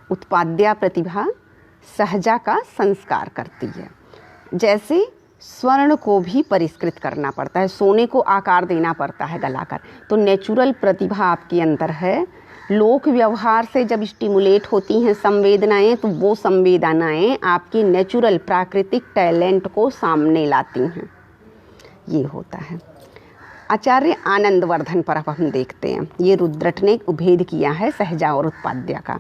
उत्पाद्या प्रतिभा सहजा का संस्कार करती है। जैसे स्वर्ण को भी परिष्कृत करना पड़ता है, सोने को आकार देना पड़ता है गलाकर। तो नेचुरल प्रतिभा आपके अंदर है, लोक व्यवहार से जब स्टिमुलेट होती हैं संवेदनाएं तो वो संवेदनाएं आपके नेचुरल प्राकृतिक टैलेंट को सामने लाती हैं। ये होता है। आचार्य आनंदवर्धन पर अब हम देखते हैं। ये रुद्रट ने भेद किया है सहजा और उत्पाद्या का।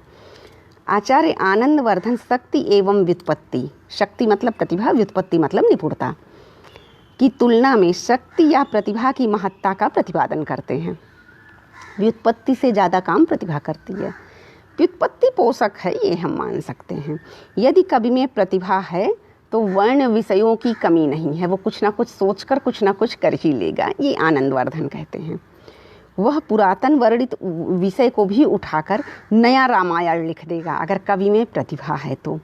आचार्य आनंदवर्धन शक्ति एवं व्युत्पत्ति, शक्ति मतलब प्रतिभा, व्युत्पत्ति मतलब निपुणता की तुलना में शक्ति या प्रतिभा की महत्ता का प्रतिपादन करते हैं। व्युत्पत्ति से ज़्यादा काम प्रतिभा करती है। व्युत्पत्ति पोषक है, ये हम मान सकते हैं। यदि कवि में प्रतिभा है तो वर्ण विषयों की कमी नहीं है, वो कुछ ना कुछ सोचकर कुछ ना कुछ कर ही लेगा, ये आनंदवर्धन कहते हैं। वह पुरातन वर्णित विषय को भी उठाकर नया रामायण लिख देगा अगर कवि में प्रतिभा है तो।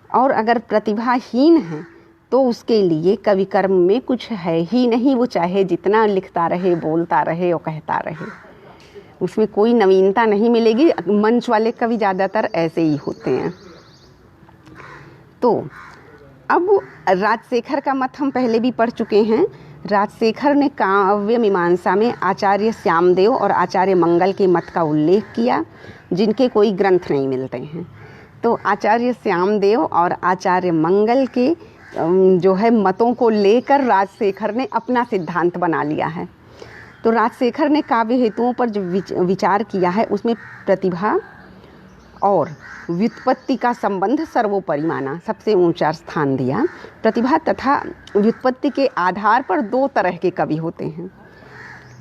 और अगर प्रतिभाहीन है तो उसके लिए कवि कर्म में कुछ है ही नहीं, वो चाहे जितना लिखता रहे, बोलता रहे और कहता रहे, उसमें कोई नवीनता नहीं मिलेगी। मंच वाले कवि ज़्यादातर ऐसे ही होते हैं। तो अब राजशेखर का मत हम पहले भी पढ़ चुके हैं। राजशेखर ने काव्य मीमांसा में आचार्य श्यामदेव और आचार्य मंगल के मत का उल्लेख किया, जिनके कोई ग्रंथ नहीं मिलते हैं। तो आचार्य श्यामदेव और आचार्य मंगल के जो है मतों को लेकर राजशेखर ने अपना सिद्धांत बना लिया है। तो राजशेखर ने काव्य हेतुओं पर जो विचार किया है उसमें प्रतिभा और व्युत्पत्ति का संबंध सर्वोपरि माना, सबसे ऊंचा स्थान दिया। प्रतिभा तथा व्युत्पत्ति के आधार पर दो तरह के कवि होते हैं।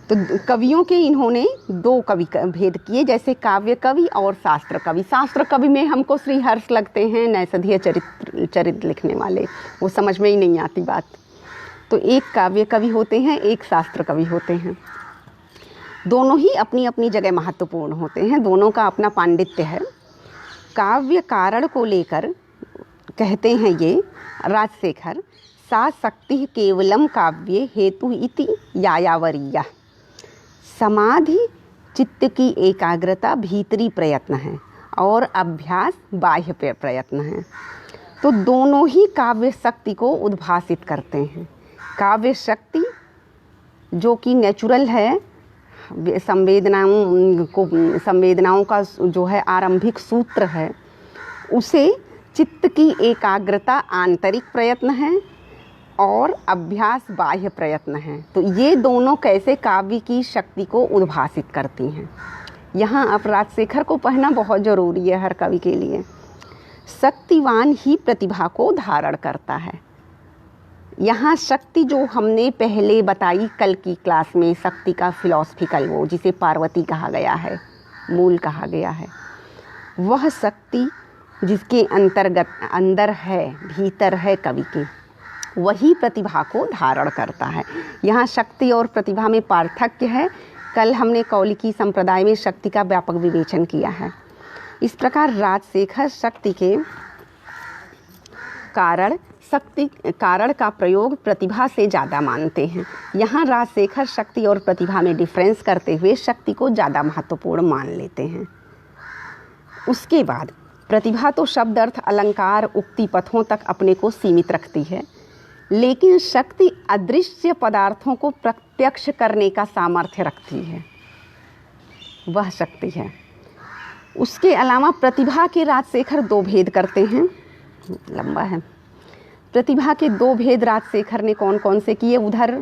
तो कवियों के इन्होंने दो कवि भेद किए, जैसे काव्य कवि और शास्त्र कवि। शास्त्र कवि में हमको श्रीहर्ष लगते हैं, नैषधीय चरित्र लिखने वाले, वो समझ में ही नहीं आती बात। तो एक काव्य कवि होते हैं, एक शास्त्र कवि होते हैं। दोनों ही अपनी अपनी जगह महत्वपूर्ण होते हैं, दोनों का अपना पांडित्य है। काव्य कारण को लेकर कहते हैं ये राजशेखर, सा शक्ति केवलम काव्ये हेतु इति यायावरीया। समाधि चित्त की एकाग्रता भीतरी प्रयत्न है और अभ्यास बाह्य प्रयत्न है। तो दोनों ही काव्य शक्ति को उद्भासित करते हैं। काव्य शक्ति जो कि नेचुरल है, संवेदनाओं का जो है आरंभिक सूत्र है, उसे चित्त की एकाग्रता आंतरिक प्रयत्न है और अभ्यास बाह्य प्रयत्न है। तो ये दोनों कैसे काव्य की शक्ति को उद्भासित करती हैं। यहाँ अब राजशेखर को पढ़ना बहुत ज़रूरी है हर कवि के लिए। शक्तिवान ही प्रतिभा को धारण करता है। यहाँ शक्ति जो हमने पहले बताई कल की क्लास में, शक्ति का फिलॉसफिकल वो जिसे पार्वती कहा गया है, मूल कहा गया है, वह शक्ति जिसके अंदर है, भीतर है कवि के, वही प्रतिभा को धारण करता है। यहाँ शक्ति और प्रतिभा में पार्थक्य है। कल हमने कौलिकी संप्रदाय में शक्ति का व्यापक विवेचन किया है। इस प्रकार राजशेखर शक्ति के कारण का प्रयोग प्रतिभा से ज़्यादा मानते हैं। यहाँ राजशेखर शक्ति और प्रतिभा में डिफरेंस करते हुए शक्ति को ज़्यादा महत्वपूर्ण मान लेते हैं। उसके बाद प्रतिभा तो शब्द अर्थ अलंकार उक्ति पथों तक अपने को सीमित रखती है, लेकिन शक्ति अदृश्य पदार्थों को प्रत्यक्ष करने का सामर्थ्य रखती है, वह शक्ति है। उसके अलावा प्रतिभा के राजशेखर दो भेद करते हैं, लंबा है। प्रतिभा के दो भेद राजशेखर ने कौन कौन से किए? उधर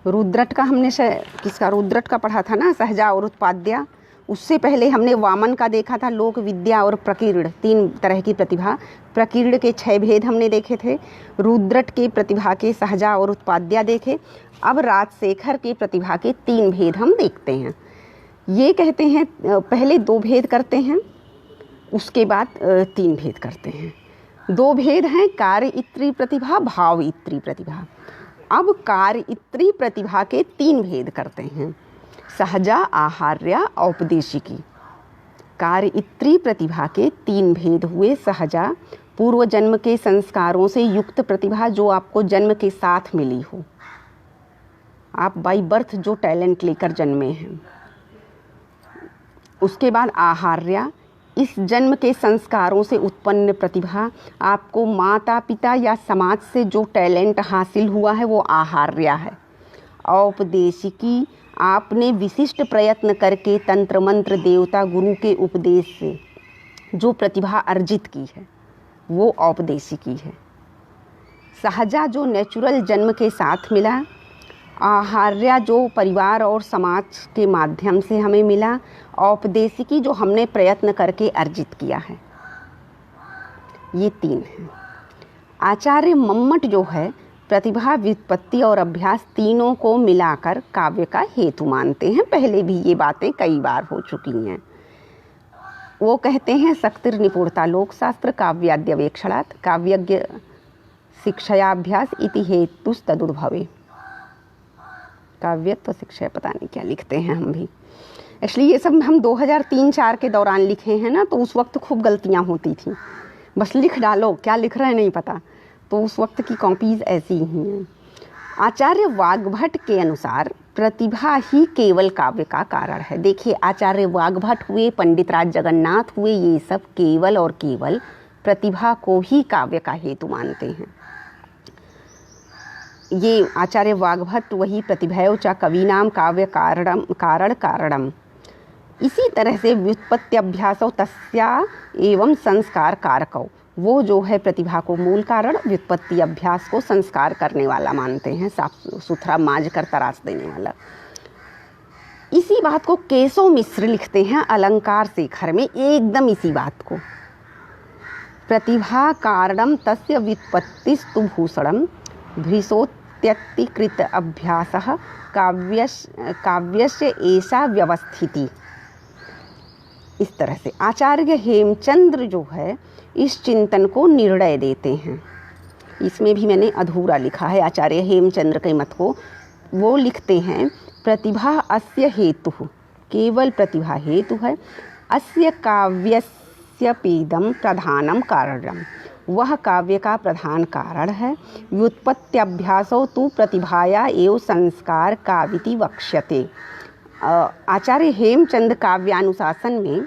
रुद्रट का हमने किसका रुद्रट का पढ़ा था ना, सहजा और उत्पाद्या। उससे पहले हमने वामन का देखा था, लोक विद्या और प्रकीर्ण, तीन तरह की प्रतिभा। प्रकीर्ण के 6 भेद हमने देखे थे। रुद्रट के प्रतिभा के सहजा और उत्पाद्या देखे। अब राजशेखर के प्रतिभा के 3 भेद हम देखते हैं। ये कहते हैं पहले 2 भेद करते हैं, उसके बाद 3 भेद करते हैं। 2 भेद हैं, कार्य इत्री प्रतिभा, भाव इत्री प्रतिभा। अब कार्य इत्री प्रतिभा के 3 भेद करते हैं, सहजा, आहार्या, औपदेशिकी। कार्य इत्री प्रतिभा के 3 भेद हुए। सहजा, पूर्व जन्म के संस्कारों से युक्त प्रतिभा जो आपको जन्म के साथ मिली हो, आप बाई बर्थ जो टैलेंट लेकर जन्मे हैं। उसके बाद आहार्या, इस जन्म के संस्कारों से उत्पन्न प्रतिभा, आपको माता पिता या समाज से जो टैलेंट हासिल हुआ है वो आहार्या है। औपदेशिकी, आपने विशिष्ट प्रयत्न करके तंत्र मंत्र देवता गुरु के उपदेश से जो प्रतिभा अर्जित की है वो औपदेशिकी है। सहजा, जो नेचुरल जन्म के साथ मिला। आहार्या, जो परिवार और समाज के माध्यम से हमें मिला। औपदेशिकी, जो हमने प्रयत्न करके अर्जित किया है। ये 3 हैं। आचार्य मम्मट जो है प्रतिभा, व्युत्पत्ति और अभ्यास तीनों को मिलाकर काव्य का हेतु मानते हैं। पहले भी ये बातें कई बार हो चुकी हैं। वो कहते हैं शक्तिर निपुणता लोकशास्त्र काव्याद्यवेक्षणात् काव्यज्ञ शिक्षाभ्यास इति हेतुस्तदुद्भवे। काव्यत्व शिक्षा, पता नहीं क्या लिखते हैं हम भी। एक्चुअली ये सब हम 2003-4 के दौरान लिखे हैं ना, तो उस वक्त खूब गलतियाँ होती थी। बस लिख डालो, क्या लिख रहे हैं नहीं पता, तो उस वक्त की कॉपीज़ ऐसी ही हैं। आचार्य वाग्भट के अनुसार प्रतिभा ही केवल काव्य का कारण है। देखिए, आचार्य वाग्भट हुए, पंडित राज जगन्नाथ हुए, ये सब केवल और केवल प्रतिभा को ही काव्य का हेतु मानते हैं। ये आचार्य वाग्भट वही प्रतिभैव च कवीनाम काव्य कारण कारणम। इसी तरह से व्युत्पत्त्यभ्यासो तस्या एवं संस्कार कारकौ, वो जो है प्रतिभा को मूल कारण, व्युत्पत्ति अभ्यास को संस्कार करने वाला मानते हैं, साफ सुथरा मांझ कर तराश देने वाला। इसी बात को केशव मिश्र लिखते हैं अलंकार शेखर में, एकदम इसी बात को। प्रतिभा कारणम तस्य व्युत्पत्तिस्तु भूषणम भृशोत्यतिकृत अभ्यासः काव्यस्य ऐसा व्यवस्थिति। इस तरह से आचार्य हेमचंद्र जो है इस चिंतन को निर्णय देते हैं। इसमें भी मैंने अधूरा लिखा है आचार्य हेमचंद्र के मत को। वो लिखते हैं प्रतिभा अस्य हेतु, केवल प्रतिभा हेतु है। अस्य काव्यस्य पेदम प्रधानम कारणम, वह काव्य का प्रधान कारण है। व्युत्पत्त्यभ्यासो तु प्रतिभाया एव संस्कार काविति वक्ष्यते। आचार्य हेमचंद काव्यानुशासन में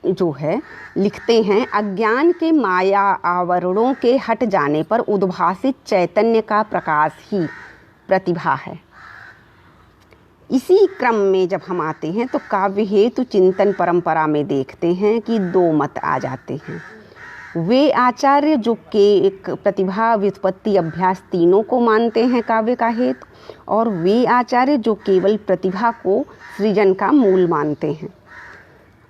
जो है लिखते हैं, अज्ञान के माया आवरणों के हट जाने पर उद्भासित चैतन्य का प्रकाश ही प्रतिभा है। इसी क्रम में जब हम आते हैं तो काव्य हेतु चिंतन परंपरा में देखते हैं कि दो मत आ जाते हैं। वे आचार्य जो के एक प्रतिभा व्युत्पत्ति अभ्यास तीनों को मानते हैं काव्य का हेतु, और वे आचार्य जो केवल प्रतिभा को सृजन का मूल मानते हैं।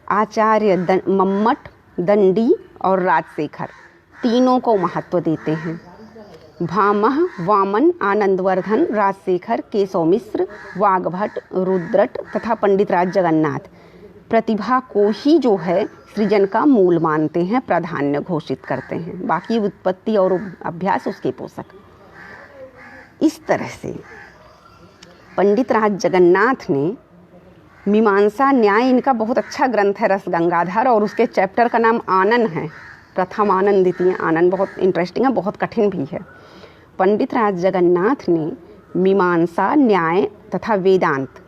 आचार्य मम्मट, दंडी और राजशेखर तीनों को महत्व देते हैं। भामह, वामन, आनंदवर्धन, राजशेखर, केशव मिश्र, वाग्भट, रुद्रट तथा पंडित राज जगन्नाथ प्रतिभा को ही जो है सृजन का मूल मानते हैं, प्राधान्य घोषित करते हैं। बाकी उत्पत्ति और अभ्यास उसके पोषक। इस तरह से पंडित राज जगन्नाथ ने मीमांसा न्याय, इनका बहुत अच्छा ग्रंथ है रस गंगाधर, और उसके चैप्टर का नाम आनन है, प्रथम आनन द्वितीय आनन। बहुत इंटरेस्टिंग है, बहुत कठिन भी है। पंडित राज जगन्नाथ ने मीमांसा, न्याय तथा वेदांत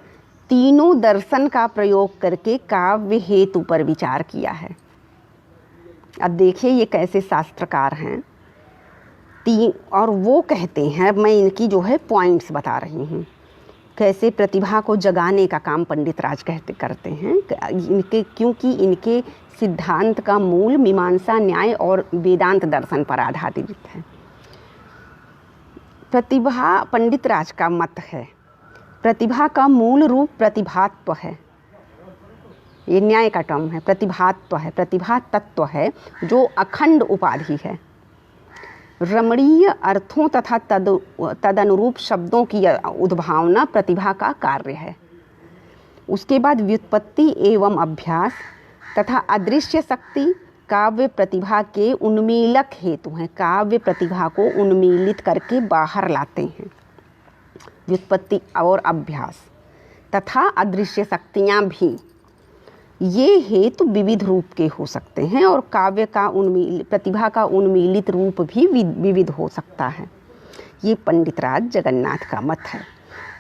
तीनों दर्शन का प्रयोग करके काव्य हेतु पर विचार किया है। अब देखिए ये कैसे शास्त्रकार हैं। और वो कहते हैं, मैं इनकी जो है पॉइंट्स बता रही हूँ, कैसे प्रतिभा को जगाने का काम पंडित राज करते हैं इनके, क्योंकि इनके सिद्धांत का मूल मीमांसा, न्याय और वेदांत दर्शन पर आधारित है। प्रतिभा, पंडित राज का मत है, प्रतिभा का मूल रूप प्रतिभात्व है। ये न्याय का टर्म है, प्रतिभात्व है, प्रतिभा तत्व है जो अखंड उपाधि है। रमणीय अर्थों तथा तदनुरूप शब्दों की उद्भावना प्रतिभा का कार्य है। उसके बाद व्युत्पत्ति एवं अभ्यास तथा अदृश्य शक्ति काव्य प्रतिभा के उन्मीलक हेतु हैं। काव्य प्रतिभा को उन्मीलित करके बाहर लाते हैं। व्युत्पत्ति और अभ्यास तथा अदृश्य शक्तियाँ भी, ये हेतु विविध रूप के हो सकते हैं, और काव्य का प्रतिभा का उन्मीलित रूप भी विविध हो सकता है। ये पंडित राज जगन्नाथ का मत है।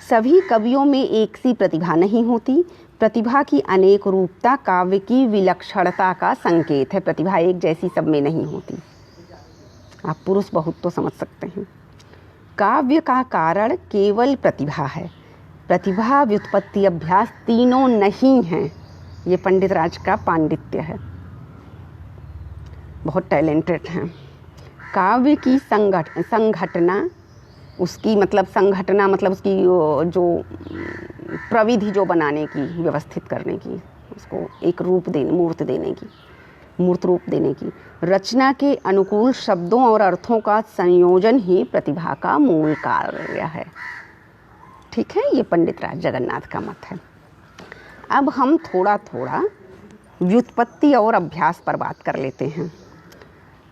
सभी कवियों में एक सी प्रतिभा नहीं होती। प्रतिभा की अनेक रूपता काव्य की विलक्षणता का संकेत है। प्रतिभा एक जैसी सब में नहीं होती। आप पुरुष बहुत तो समझ सकते हैं। काव्य का कारण केवल प्रतिभा है। प्रतिभा, व्युत्पत्ति, अभ्यास तीनों नहीं हैं। ये पंडित राज का पांडित्य है, बहुत टैलेंटेड हैं। काव्य की संघटना, उसकी मतलब संघटना मतलब उसकी जो प्रविधि जो बनाने की, व्यवस्थित करने की, उसको एक रूप देने, मूर्त रूप देने की, रचना के अनुकूल शब्दों और अर्थों का संयोजन ही प्रतिभा का मूल कार्य है। ठीक है, ये पंडित राज जगन्नाथ का मत है। अब हम थोड़ा थोड़ा व्युत्पत्ति और अभ्यास पर बात कर लेते हैं।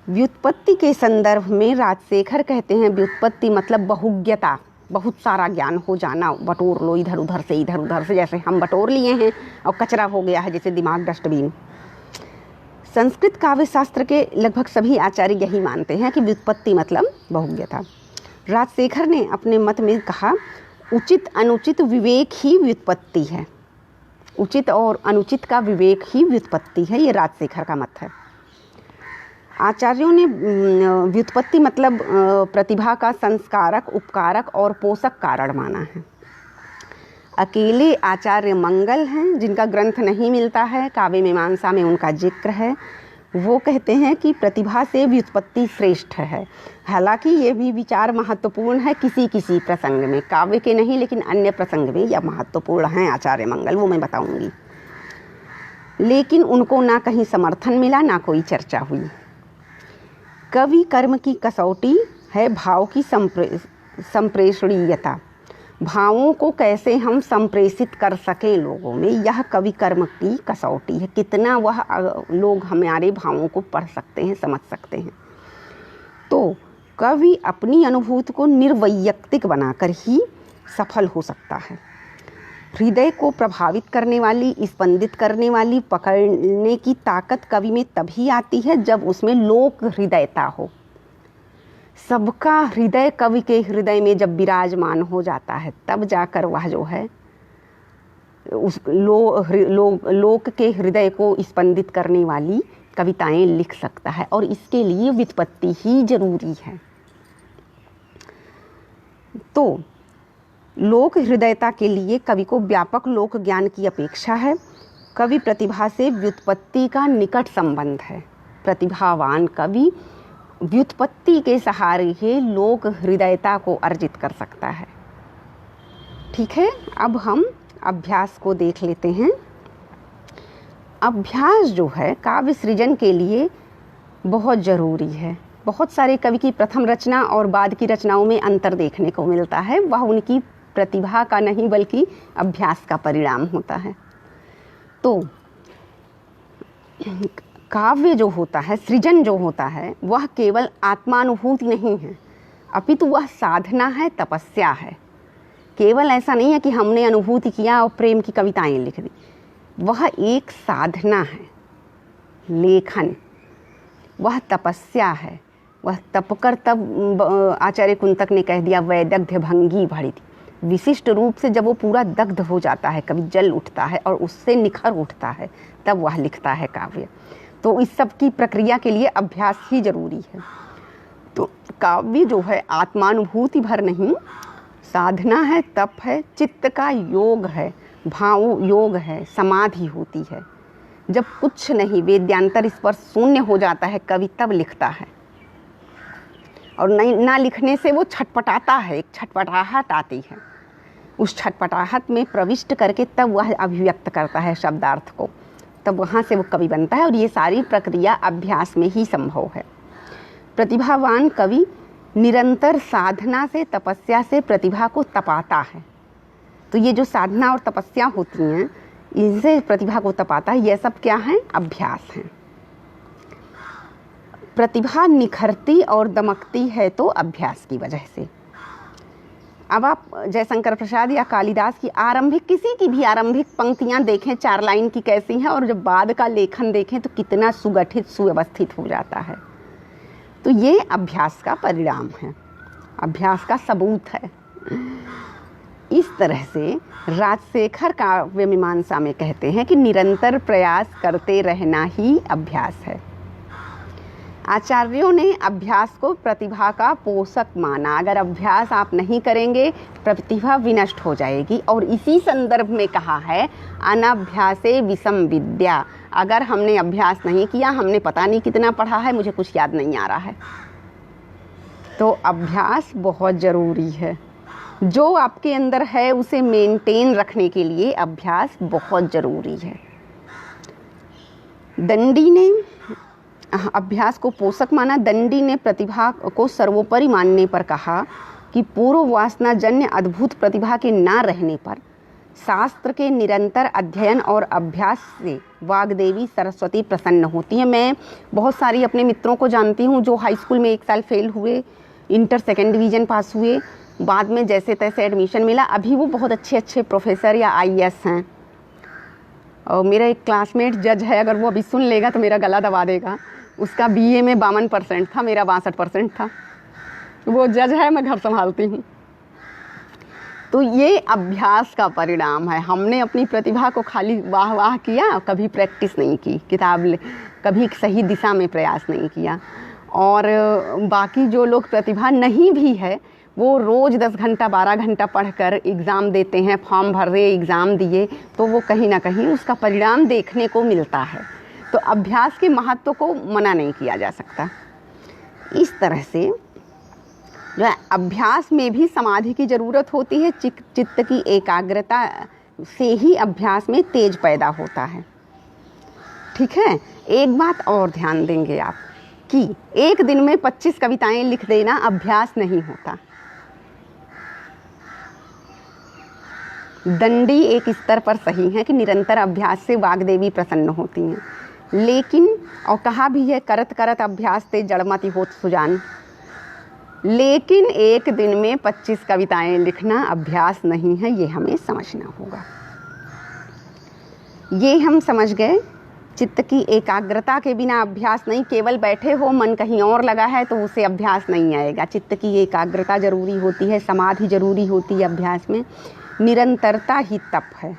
व्युत्पत्ति के संदर्भ में राजशेखर कहते हैं व्युत्पत्ति मतलब बहुज्ञता, बहुत सारा ज्ञान हो जाना, बटोर लो इधर उधर से, जैसे हम बटोर लिए हैं और कचरा हो गया है, जैसे दिमाग डस्टबिन। संस्कृत काव्य शास्त्र के लगभग सभी आचार्य यही मानते हैं कि व्युत्पत्ति मतलब बहुज्ञता। राजशेखर ने अपने मत में कहा, उचित अनुचित विवेक ही व्युत्पत्ति है। उचित और अनुचित का विवेक ही व्युत्पत्ति है, ये राजशेखर का मत है। आचार्यों ने व्युत्पत्ति मतलब प्रतिभा का संस्कारक, उपकारक और पोषक कारण माना है। अकेले आचार्य मंगल हैं, जिनका ग्रंथ नहीं मिलता है, काव्य मीमांसा में उनका जिक्र है। वो कहते हैं कि प्रतिभा से व्युत्पत्ति श्रेष्ठ है। हालांकि ये भी विचार महत्वपूर्ण है किसी किसी प्रसंग में, काव्य के नहीं लेकिन अन्य प्रसंग में यह महत्वपूर्ण है आचार्य मंगल, वो मैं बताऊंगी। लेकिन उनको ना कहीं समर्थन मिला ना कोई चर्चा हुई। कवि कर्म की कसौटी है भाव की संप्रेषणीयता। भावों को कैसे हम संप्रेषित कर सकें लोगों में, यह कवि कर्म की कसौटी है। कितना वह लोग हमारे भावों को पढ़ सकते हैं, समझ सकते हैं। तो कवि अपनी अनुभूति को निर्वैयक्तिक बनाकर ही सफल हो सकता है। हृदय को प्रभावित करने वाली, स्पंदित करने वाली, पकड़ने की ताकत कवि में तभी आती है जब उसमें लोक हृदयता हो। सबका हृदय कवि के हृदय में जब विराजमान हो जाता है तब जाकर वह जो है उस लोक के हृदय को स्पंदित करने वाली कविताएं लिख सकता है, और इसके लिए व्युत्पत्ति ही जरूरी है। तो लोक हृदयता के लिए कवि को व्यापक लोक ज्ञान की अपेक्षा है। कवि प्रतिभा से व्युत्पत्ति का निकट संबंध है। प्रतिभावान कवि व्युत्पत्ति के सहारे ही लोक हृदयता को अर्जित कर सकता है। ठीक है, अब हम अभ्यास को देख लेते हैं। अभ्यास जो है काव्य सृजन के लिए बहुत ज़रूरी है। बहुत सारे कवि की प्रथम रचना और बाद की रचनाओं में अंतर देखने को मिलता है। वह उनकी प्रतिभा का नहीं बल्कि अभ्यास का परिणाम होता है। तो काव्य जो होता है, सृजन जो होता है, वह केवल आत्मानुभूति नहीं है, अपितु वह साधना है, तपस्या है। केवल ऐसा नहीं है कि हमने अनुभूति किया और प्रेम की कविताएं लिख दी। वह एक साधना है, लेखन, वह तपस्या है। वह तपकर तब आचार्य कुंतक ने कह दिया वैदग्ध्य भंगी भरी थी। विशिष्ट रूप से जब वो पूरा दग्ध हो जाता है, कभी जल उठता है और उससे निखर उठता है, तब वह लिखता है काव्य। तो इस सब की प्रक्रिया के लिए अभ्यास ही जरूरी है। तो काव्य जो है आत्मानुभूति भर नहीं, साधना है, तप है, चित्त का योग है, भाव योग है, समाधि होती है। जब कुछ नहीं, वेद्यांतर स्पर्श शून्य हो जाता है, कवि तब लिखता है। और नहीं ना लिखने से वो छटपटाता है, एक छटपटाहट आती है। उस छटपटाहट में प्रविष्ट करके तब वह अभिव्यक्त करता है शब्दार्थ को, तब वहाँ से वो कवि बनता है। और ये सारी प्रक्रिया अभ्यास में ही संभव है। प्रतिभावान कवि निरंतर साधना से, तपस्या से प्रतिभा को तपाता है। तो ये जो साधना और तपस्या होती हैं, इनसे प्रतिभा को तपाता है। ये सब क्या है? अभ्यास है। प्रतिभा निखरती और दमकती है तो अभ्यास की वजह से। अब आप जयशंकर प्रसाद या कालिदास की आरंभिक, किसी की भी आरंभिक पंक्तियां देखें 4 लाइन की कैसी हैं, और जब बाद का लेखन देखें तो कितना सुगठित, सुव्यवस्थित हो जाता है। तो ये अभ्यास का परिणाम है, अभ्यास का सबूत है। इस तरह से राजशेखर काव्य मीमांसा में कहते हैं कि निरंतर प्रयास करते रहना ही अभ्यास है। आचार्यों ने अभ्यास को प्रतिभा का पोषक माना। अगर अभ्यास आप नहीं करेंगे, प्रतिभा विनष्ट हो जाएगी। और इसी संदर्भ में कहा है अनभ्यासे विषम विद्या। अगर हमने अभ्यास नहीं किया, हमने पता नहीं कितना पढ़ा है, मुझे कुछ याद नहीं आ रहा है, तो अभ्यास बहुत ज़रूरी है। जो आपके अंदर है उसे मेंटेन रखने के लिए अभ्यास बहुत ज़रूरी है। दंडी ने अभ्यास को पोषक माना। दंडी ने प्रतिभा को सर्वोपरि मानने पर कहा कि पूर्व वासना जन्य अद्भुत प्रतिभा के ना रहने पर शास्त्र के निरंतर अध्ययन और अभ्यास से वाग्देवी सरस्वती प्रसन्न होती है। मैं बहुत सारी अपने मित्रों को जानती हूँ जो हाई स्कूल में 1 साल फेल हुए, इंटर 2nd डिवीज़न पास हुए, बाद में जैसे तैसे एडमिशन मिला, अभी वो बहुत अच्छे अच्छे प्रोफेसर या IAS हैं। और मेरा एक क्लासमेट जज है, अगर वो अभी सुन लेगा तो मेरा गला दबा देगा। उसका BA में 52% था, मेरा 62% था। वो जज है, मैं घर संभालती हूँ। तो ये अभ्यास का परिणाम है। हमने अपनी प्रतिभा को खाली वाह वाह किया, कभी प्रैक्टिस नहीं की, कभी सही दिशा में प्रयास नहीं किया। और बाकी जो लोग प्रतिभा नहीं भी है, वो रोज़ 10 घंटा 12 घंटा पढ़कर एग्ज़ाम देते हैं, फॉर्म भर रहे, एग्ज़ाम दिए, तो वो कहीं ना कहीं उसका परिणाम देखने को मिलता है। तो अभ्यास के महत्व को मना नहीं किया जा सकता। इस तरह से जो है अभ्यास में भी समाधि की ज़रूरत होती है। चित्त की एकाग्रता से ही अभ्यास में तेज पैदा होता है। ठीक है, एक बात और ध्यान देंगे आप कि एक दिन में 25 कविताएं लिख देना अभ्यास नहीं होता। दंडी एक स्तर पर सही है कि निरंतर अभ्यास से वाग्देवी प्रसन्न होती हैं, लेकिन और कहा भी है करत करत अभ्यास ते जड़मति होत सुजान, लेकिन एक दिन में 25 कविताएं लिखना अभ्यास नहीं है, ये हमें समझना होगा। ये हम समझ गए। चित्त की एकाग्रता के बिना अभ्यास नहीं। केवल बैठे हो मन कहीं और लगा है तो उसे अभ्यास नहीं आएगा। चित्त की एकाग्रता जरूरी होती है, समाधि जरूरी होती है अभ्यास में। निरंतरता ही तप है।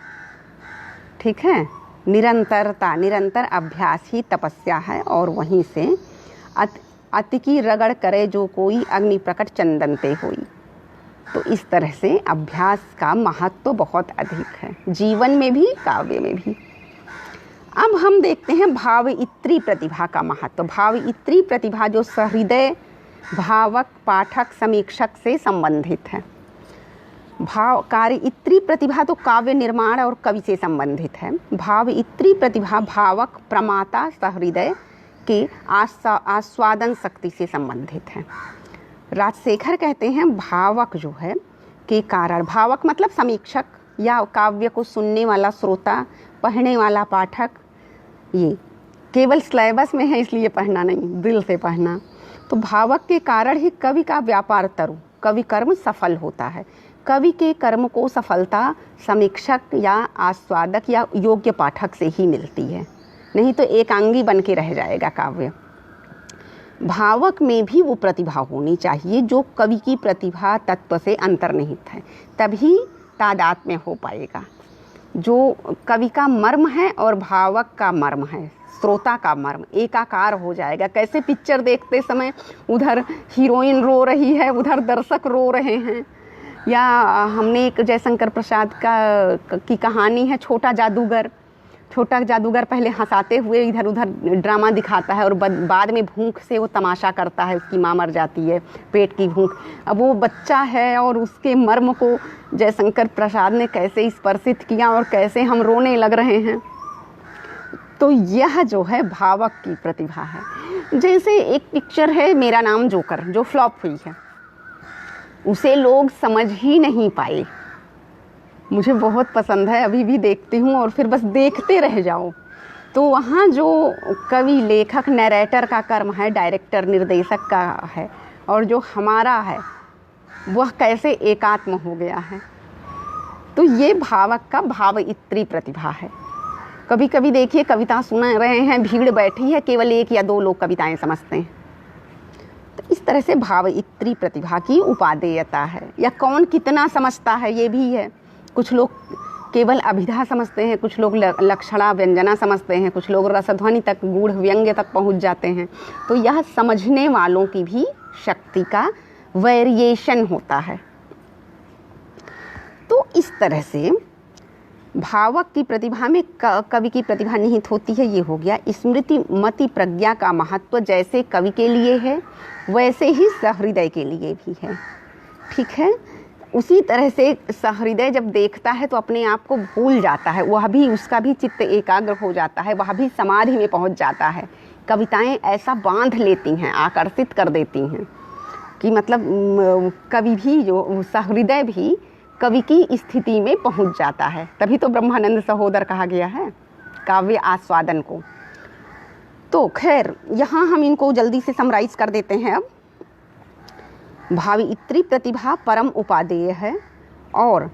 ठीक है, निरंतरता, निरंतर अभ्यास ही तपस्या है। और वहीं से अति की रगड़ करे जो कोई अग्नि प्रकट चंदन ते होई। तो इस तरह से अभ्यास का महत्व बहुत अधिक है, जीवन में भी काव्य में भी। अब हम देखते हैं भावइत्री प्रतिभा का महत्व। भावइत्री प्रतिभा जो सहृदय भावक पाठक समीक्षक से संबंधित है। कार्यइत्री प्रतिभा तो काव्य निर्माण और कवि से संबंधित है। भावइत्री प्रतिभा भावक प्रमाता सहृदय के आस्वादन शक्ति से संबंधित है। राजशेखर कहते हैं भावक जो है के कारण, भावक मतलब समीक्षक या काव्य को सुनने वाला श्रोता, पढ़ने वाला पाठक, ये केवल सिलेबस में है इसलिए पढ़ना नहीं, दिल से पढ़ना। तो भावक के कारण ही कवि का व्यापार तरु, कवि कर्म सफल होता है। कवि के कर्म को सफलता समीक्षक या आस्वादक या योग्य पाठक से ही मिलती है, नहीं तो एकांगी बन के रह जाएगा काव्य। भावक में भी वो प्रतिभा होनी चाहिए जो कवि की प्रतिभा तत्व से अंतर्निहित है, तभी तादात्म्य हो पाएगा। जो कवि का मर्म है और भावक का मर्म है, श्रोता का मर्म एकाकार हो जाएगा। कैसे पिक्चर देखते समय उधर हीरोइन रो रही है, उधर दर्शक रो रहे हैं। या हमने एक जयशंकर प्रसाद की कहानी है छोटा जादूगर। छोटा जादूगर पहले हंसाते हुए इधर उधर ड्रामा दिखाता है और बाद में भूख से वो तमाशा करता है, उसकी माँ मर जाती है, पेट की भूख। अब वो बच्चा है और उसके मर्म को जयशंकर प्रसाद ने कैसे स्पर्शित किया और कैसे हम रोने लग रहे हैं। तो यह जो है भावक की प्रतिभा है। जैसे एक पिक्चर है मेरा नाम जोकर, जो फ्लॉप हुई है, उसे लोग समझ ही नहीं पाए। मुझे बहुत पसंद है, अभी भी देखती हूँ और फिर बस देखते रह जाओ। तो वहाँ जो कवि लेखक नैरेटर का कर्म है, डायरेक्टर निर्देशक का है, और जो हमारा है वह कैसे एकात्म हो गया है। तो ये भावक का भावइत्री प्रतिभा है। कभी कभी देखिए कविता सुना रहे हैं, भीड़ बैठी है, केवल एक या दो लोग कविताएं समझते हैं। तो इस तरह से भावइत्री प्रतिभा की उपादेयता है, या कौन कितना समझता है ये भी है। कुछ लोग केवल अभिधा समझते हैं, कुछ लोग लक्षणा व्यंजना समझते हैं, कुछ लोग रसध्वनि तक, गूढ़ व्यंग्य तक पहुंच जाते हैं। तो यह समझने वालों की भी शक्ति का वेरिएशन होता है। तो इस तरह से भावक की प्रतिभा में कवि की प्रतिभा निहित होती है। ये हो गया स्मृति मति प्रज्ञा का महत्व। जैसे कवि के लिए है वैसे ही सहृदय के लिए भी है। ठीक है, उसी तरह से सहृदय जब देखता है तो अपने आप को भूल जाता है, वह भी, उसका भी चित्त एकाग्र हो जाता है, वह भी समाधि में पहुंच जाता है। कविताएं ऐसा बांध लेती हैं, आकर्षित कर देती हैं कि मतलब कवि भी, जो सहृदय भी कवि की स्थिति में पहुंच जाता है। तभी तो ब्रह्मानंद सहोदर कहा गया है काव्य आस्वादन को। तो खैर यहाँ हम इनको जल्दी से समराइज कर देते हैं। अब भावइत्री प्रतिभा परम उपादेय है और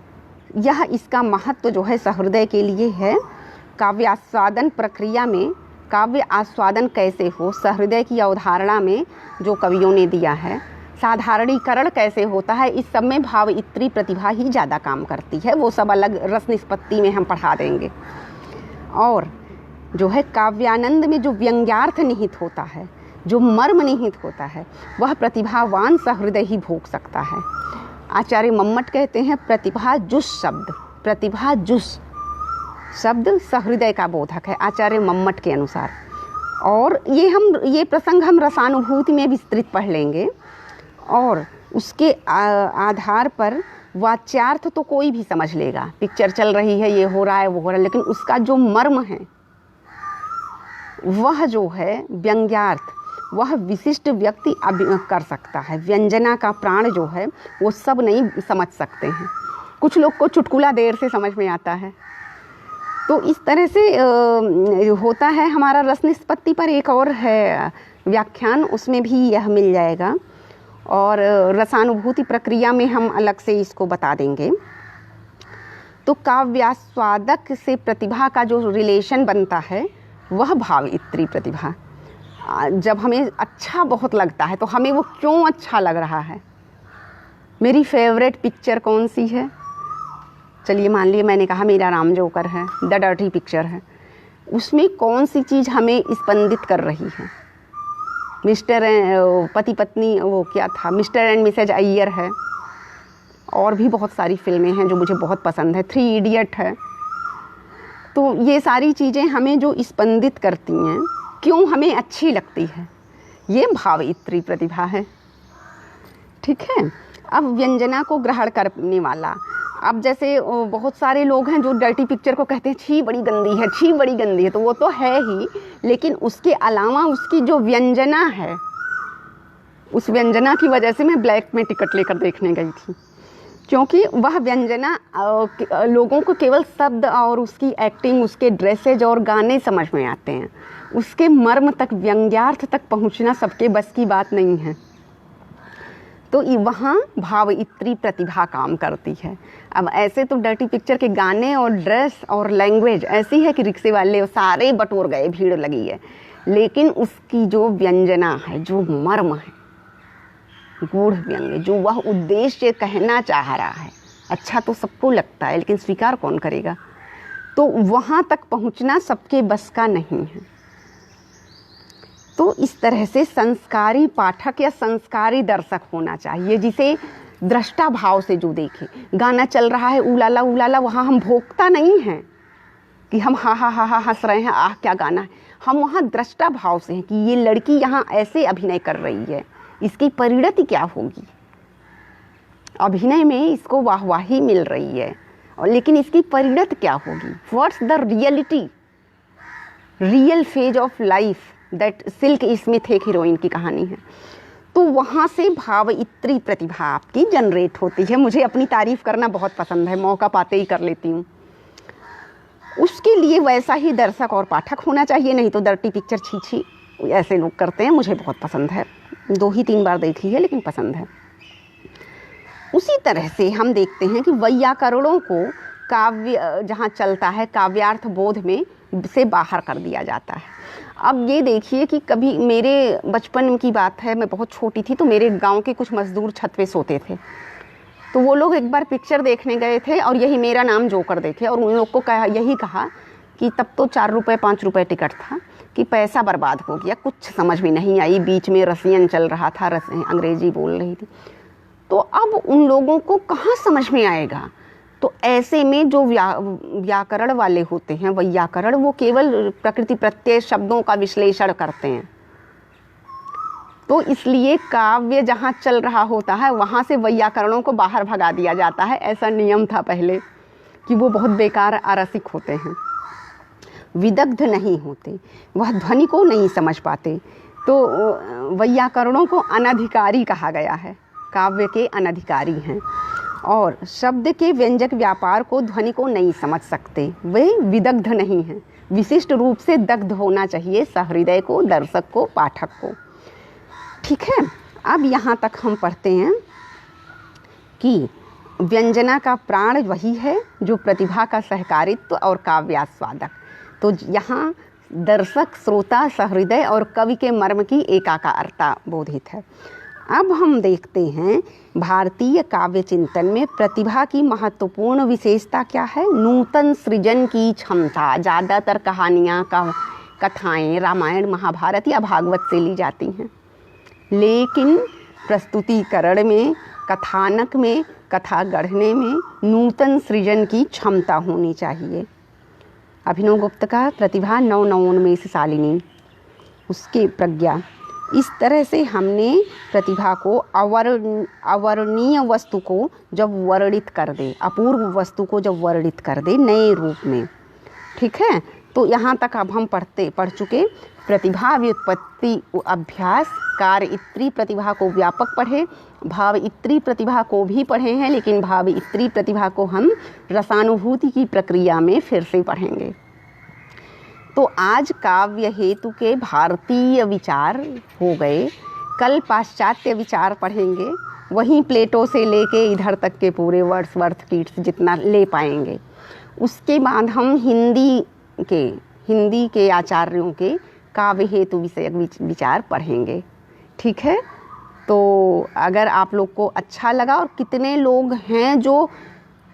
यह इसका महत्व जो है सहृदय के लिए है। काव्य आस्वादन प्रक्रिया में काव्य आस्वादन कैसे हो, सहृदय की अवधारणा में जो कवियों ने दिया है, साधारणीकरण कैसे होता है, इस सब में भावइत्री प्रतिभा ही ज़्यादा काम करती है। वो सब अलग रस निष्पत्ति में हम पढ़ा देंगे। और जो है काव्यानंद में जो व्यंग्यार्थ निहित होता है, जो मर्म निहित होता है, वह प्रतिभावान सहृदय ही भोग सकता है। आचार्य मम्मट कहते हैं प्रतिभा जुस शब्द, प्रतिभा जुस शब्द सहृदय का बोधक है आचार्य मम्मट के अनुसार। और ये प्रसंग हम रसानुभूति में विस्तृत पढ़ लेंगे, और उसके आधार पर वाच्यार्थ तो कोई भी समझ लेगा। पिक्चर चल रही है, ये हो रहा है, वो हो रहा है, लेकिन उसका जो मर्म है, वह जो है व्यंग्यार्थ, वह विशिष्ट व्यक्ति कर सकता है। व्यंजना का प्राण जो है वो सब नहीं समझ सकते हैं। कुछ लोग को चुटकुला देर से समझ में आता है। तो इस तरह से होता है। हमारा रस निष्पत्ति पर एक और है व्याख्यान, उसमें भी यह मिल जाएगा, और रसानुभूति प्रक्रिया में हम अलग से इसको बता देंगे। तो काव्यास्वादक से प्रतिभा का जो रिलेशन बनता है वह भावइत्री प्रतिभा। जब हमें अच्छा बहुत लगता है तो हमें वो क्यों अच्छा लग रहा है। मेरी फेवरेट पिक्चर कौन सी है? चलिए मान लिए मैंने कहा मेरा राम जोकर है, द डर्टी पिक्चर है। उसमें कौन सी चीज़ हमें स्पंदित कर रही है? मिस्टर पति पत्नी, वो क्या था, मिस्टर एंड मिसेज अय्यर है, और भी बहुत सारी फिल्में हैं जो मुझे बहुत पसंद है, 3 इडियट है। तो ये सारी चीज़ें हमें जो स्पंदित करती हैं, क्यों हमें अच्छी लगती है, ये भावइत्री प्रतिभा है। ठीक है। अब व्यंजना को ग्रहण करने वाला, अब जैसे बहुत सारे लोग हैं जो डर्टी पिक्चर को कहते हैं छी बड़ी गंदी है, छी बड़ी गंदी है, तो वो तो है ही, लेकिन उसके अलावा उसकी जो व्यंजना है, उस व्यंजना की वजह से मैं ब्लैक में टिकट लेकर देखने गई थी, क्योंकि वह व्यंजना लोगों को केवल शब्द और उसकी एक्टिंग, उसके ड्रेसेज और गाने समझ में आते हैं। उसके मर्म तक, व्यंग्यार्थ तक पहुंचना सबके बस की बात नहीं है। तो वहाँ भावइत्री प्रतिभा काम करती है। अब ऐसे तो डर्टी पिक्चर के गाने और ड्रेस और लैंग्वेज ऐसी है कि रिक्शे वाले सारे बटोर गए, भीड़ लगी है, लेकिन उसकी जो व्यंजना है, जो मर्म है, गूढ़ व्यंग्य, जो वह उद्देश्य कहना चाह रहा है, अच्छा तो सबको लगता है, लेकिन स्वीकार कौन करेगा? तो वहाँ तक पहुँचना सबके बस का नहीं है। तो इस तरह से संस्कारी पाठक या संस्कारी दर्शक होना चाहिए, जिसे दृष्टा भाव से जो देखे। गाना चल रहा है उलाला उलाला, वहाँ हम भोगता नहीं हैं कि हम हा हा हा हा हंस रहे हैं, आह क्या गाना है। हम वहाँ दृष्टा भाव से हैं कि ये लड़की यहाँ ऐसे अभिनय कर रही है, इसकी परिणति क्या होगी। अभिनय में इसको वाहवाही मिल रही है, और लेकिन इसकी परिणति क्या होगी। What's the reality, real phase of life that silk Smith एक हीरोइन की कहानी है। तो वहाँ से भावइत्री प्रतिभा आपकी जनरेट होती है। मुझे अपनी तारीफ़ करना बहुत पसंद है, मौका पाते ही कर लेती हूँ। उसके लिए वैसा ही दर्शक और पाठक होना चाहिए, नहीं तो डर्टी पिक्चर छी छी ऐसे लोग करते हैं। मुझे बहुत पसंद है, 2 ही 3 बार देखी है, लेकिन पसंद है। उसी तरह से हम देखते हैं कि वैयाकरणों को काव्य जहाँ चलता है, काव्यार्थ बोध में से बाहर कर दिया जाता है। अब ये देखिए कि कभी मेरे बचपन की बात है, मैं बहुत छोटी थी, तो मेरे गांव के कुछ मज़दूर छत पे सोते थे। तो वो लोग एक बार पिक्चर देखने गए थे, और यही मेरा नाम जोकर देखे, और उन लोग को यही कहा कि तब तो 4 रुपये 5 रुपये टिकट था, कि पैसा बर्बाद हो गया। कुछ समझ में नहीं आई, बीच में रसियन चल रहा था, अंग्रेजी बोल रही थी। तो अब उन लोगों को कहाँ समझ में आएगा। तो ऐसे में जो व्याकरण वाले होते हैं, वैयाकरण, वो केवल प्रकृति प्रत्यय शब्दों का विश्लेषण करते हैं। तो इसलिए काव्य जहाँ चल रहा होता है, वहाँ से वैयाकरणों को बाहर भगा दिया जाता है। ऐसा नियम था पहले कि वो बहुत बेकार अरसिक होते हैं, विदग्ध नहीं होते, वह ध्वनि को नहीं समझ पाते। तो वैयाकरणों को अनधिकारी कहा गया है, काव्य के अनधिकारी हैं, और शब्द के व्यंजक व्यापार को, ध्वनि को नहीं समझ सकते, वे विदग्ध नहीं हैं। विशिष्ट रूप से दग्ध होना चाहिए सहृदय को, दर्शक को, पाठक को। ठीक है। अब यहाँ तक हम पढ़ते हैं कि व्यंजना का प्राण वही है जो प्रतिभा का सहकारित्व और काव्यास्वादक। तो यहाँ दर्शक, श्रोता, सहृदय और कवि के मर्म की एकाकारता बोधित है। अब हम देखते हैं भारतीय काव्य चिंतन में प्रतिभा की महत्वपूर्ण विशेषता क्या है। नूतन सृजन की क्षमता। ज़्यादातर कहानियाँ कथाएँ रामायण, महाभारत या भागवत से ली जाती हैं, लेकिन प्रस्तुतिकरण में, कथानक में, कथा गढ़ने में नूतन सृजन की क्षमता होनी चाहिए। अभिनव गुप्त का प्रतिभा 9 नवोन्मेष शालिनी। उसके प्रज्ञा, इस तरह से हमने प्रतिभा को अवर्णनीय वस्तु को जब वर्णित कर दे, अपूर्व वस्तु को जब वर्णित कर दे नए रूप में, ठीक है। तो यहाँ तक अब हम पढ़ चुके प्रतिभा व्युत्पत्ति अभ्यास, कार्य इत्री प्रतिभा को व्यापक पढ़े, भाव इत्री प्रतिभा को भी पढ़े हैं, लेकिन भाव इत्री प्रतिभा को हम रसानुभूति की प्रक्रिया में फिर से पढ़ेंगे। तो आज काव्य हेतु के भारतीय विचार हो गए, कल पाश्चात्य विचार पढ़ेंगे, वहीं प्लेटो से लेके इधर तक के पूरे वर्ड्सवर्थ, कीट्स जितना ले पाएंगे। उसके बाद हम हिंदी के आचार्यों के काव्य हेतु विषयक विचार पढ़ेंगे, ठीक है। तो अगर आप लोग को अच्छा लगा, और कितने लोग हैं जो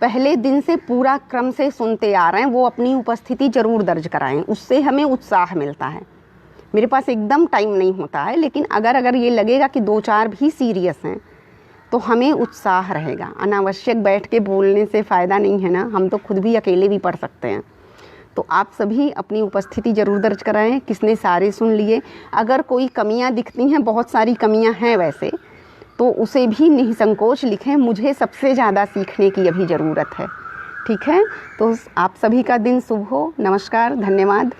पहले दिन से पूरा क्रम से सुनते आ रहे हैं, वो अपनी उपस्थिति ज़रूर दर्ज कराएं, उससे हमें उत्साह मिलता है। मेरे पास एकदम टाइम नहीं होता है, लेकिन अगर ये लगेगा कि 2-4 भी सीरियस हैं तो हमें उत्साह रहेगा। अनावश्यक बैठ के बोलने से फ़ायदा नहीं है ना, हम तो खुद भी अकेले भी पढ़ सकते हैं। तो आप सभी अपनी उपस्थिति ज़रूर दर्ज कराएं। किसने सारे सुन लिए, अगर कोई कमियां दिखती हैं, बहुत सारी कमियां हैं वैसे, तो उसे भी निसंकोच लिखें। मुझे सबसे ज़्यादा सीखने की अभी ज़रूरत है, ठीक है। तो आप सभी का दिन शुभ हो। नमस्कार, धन्यवाद।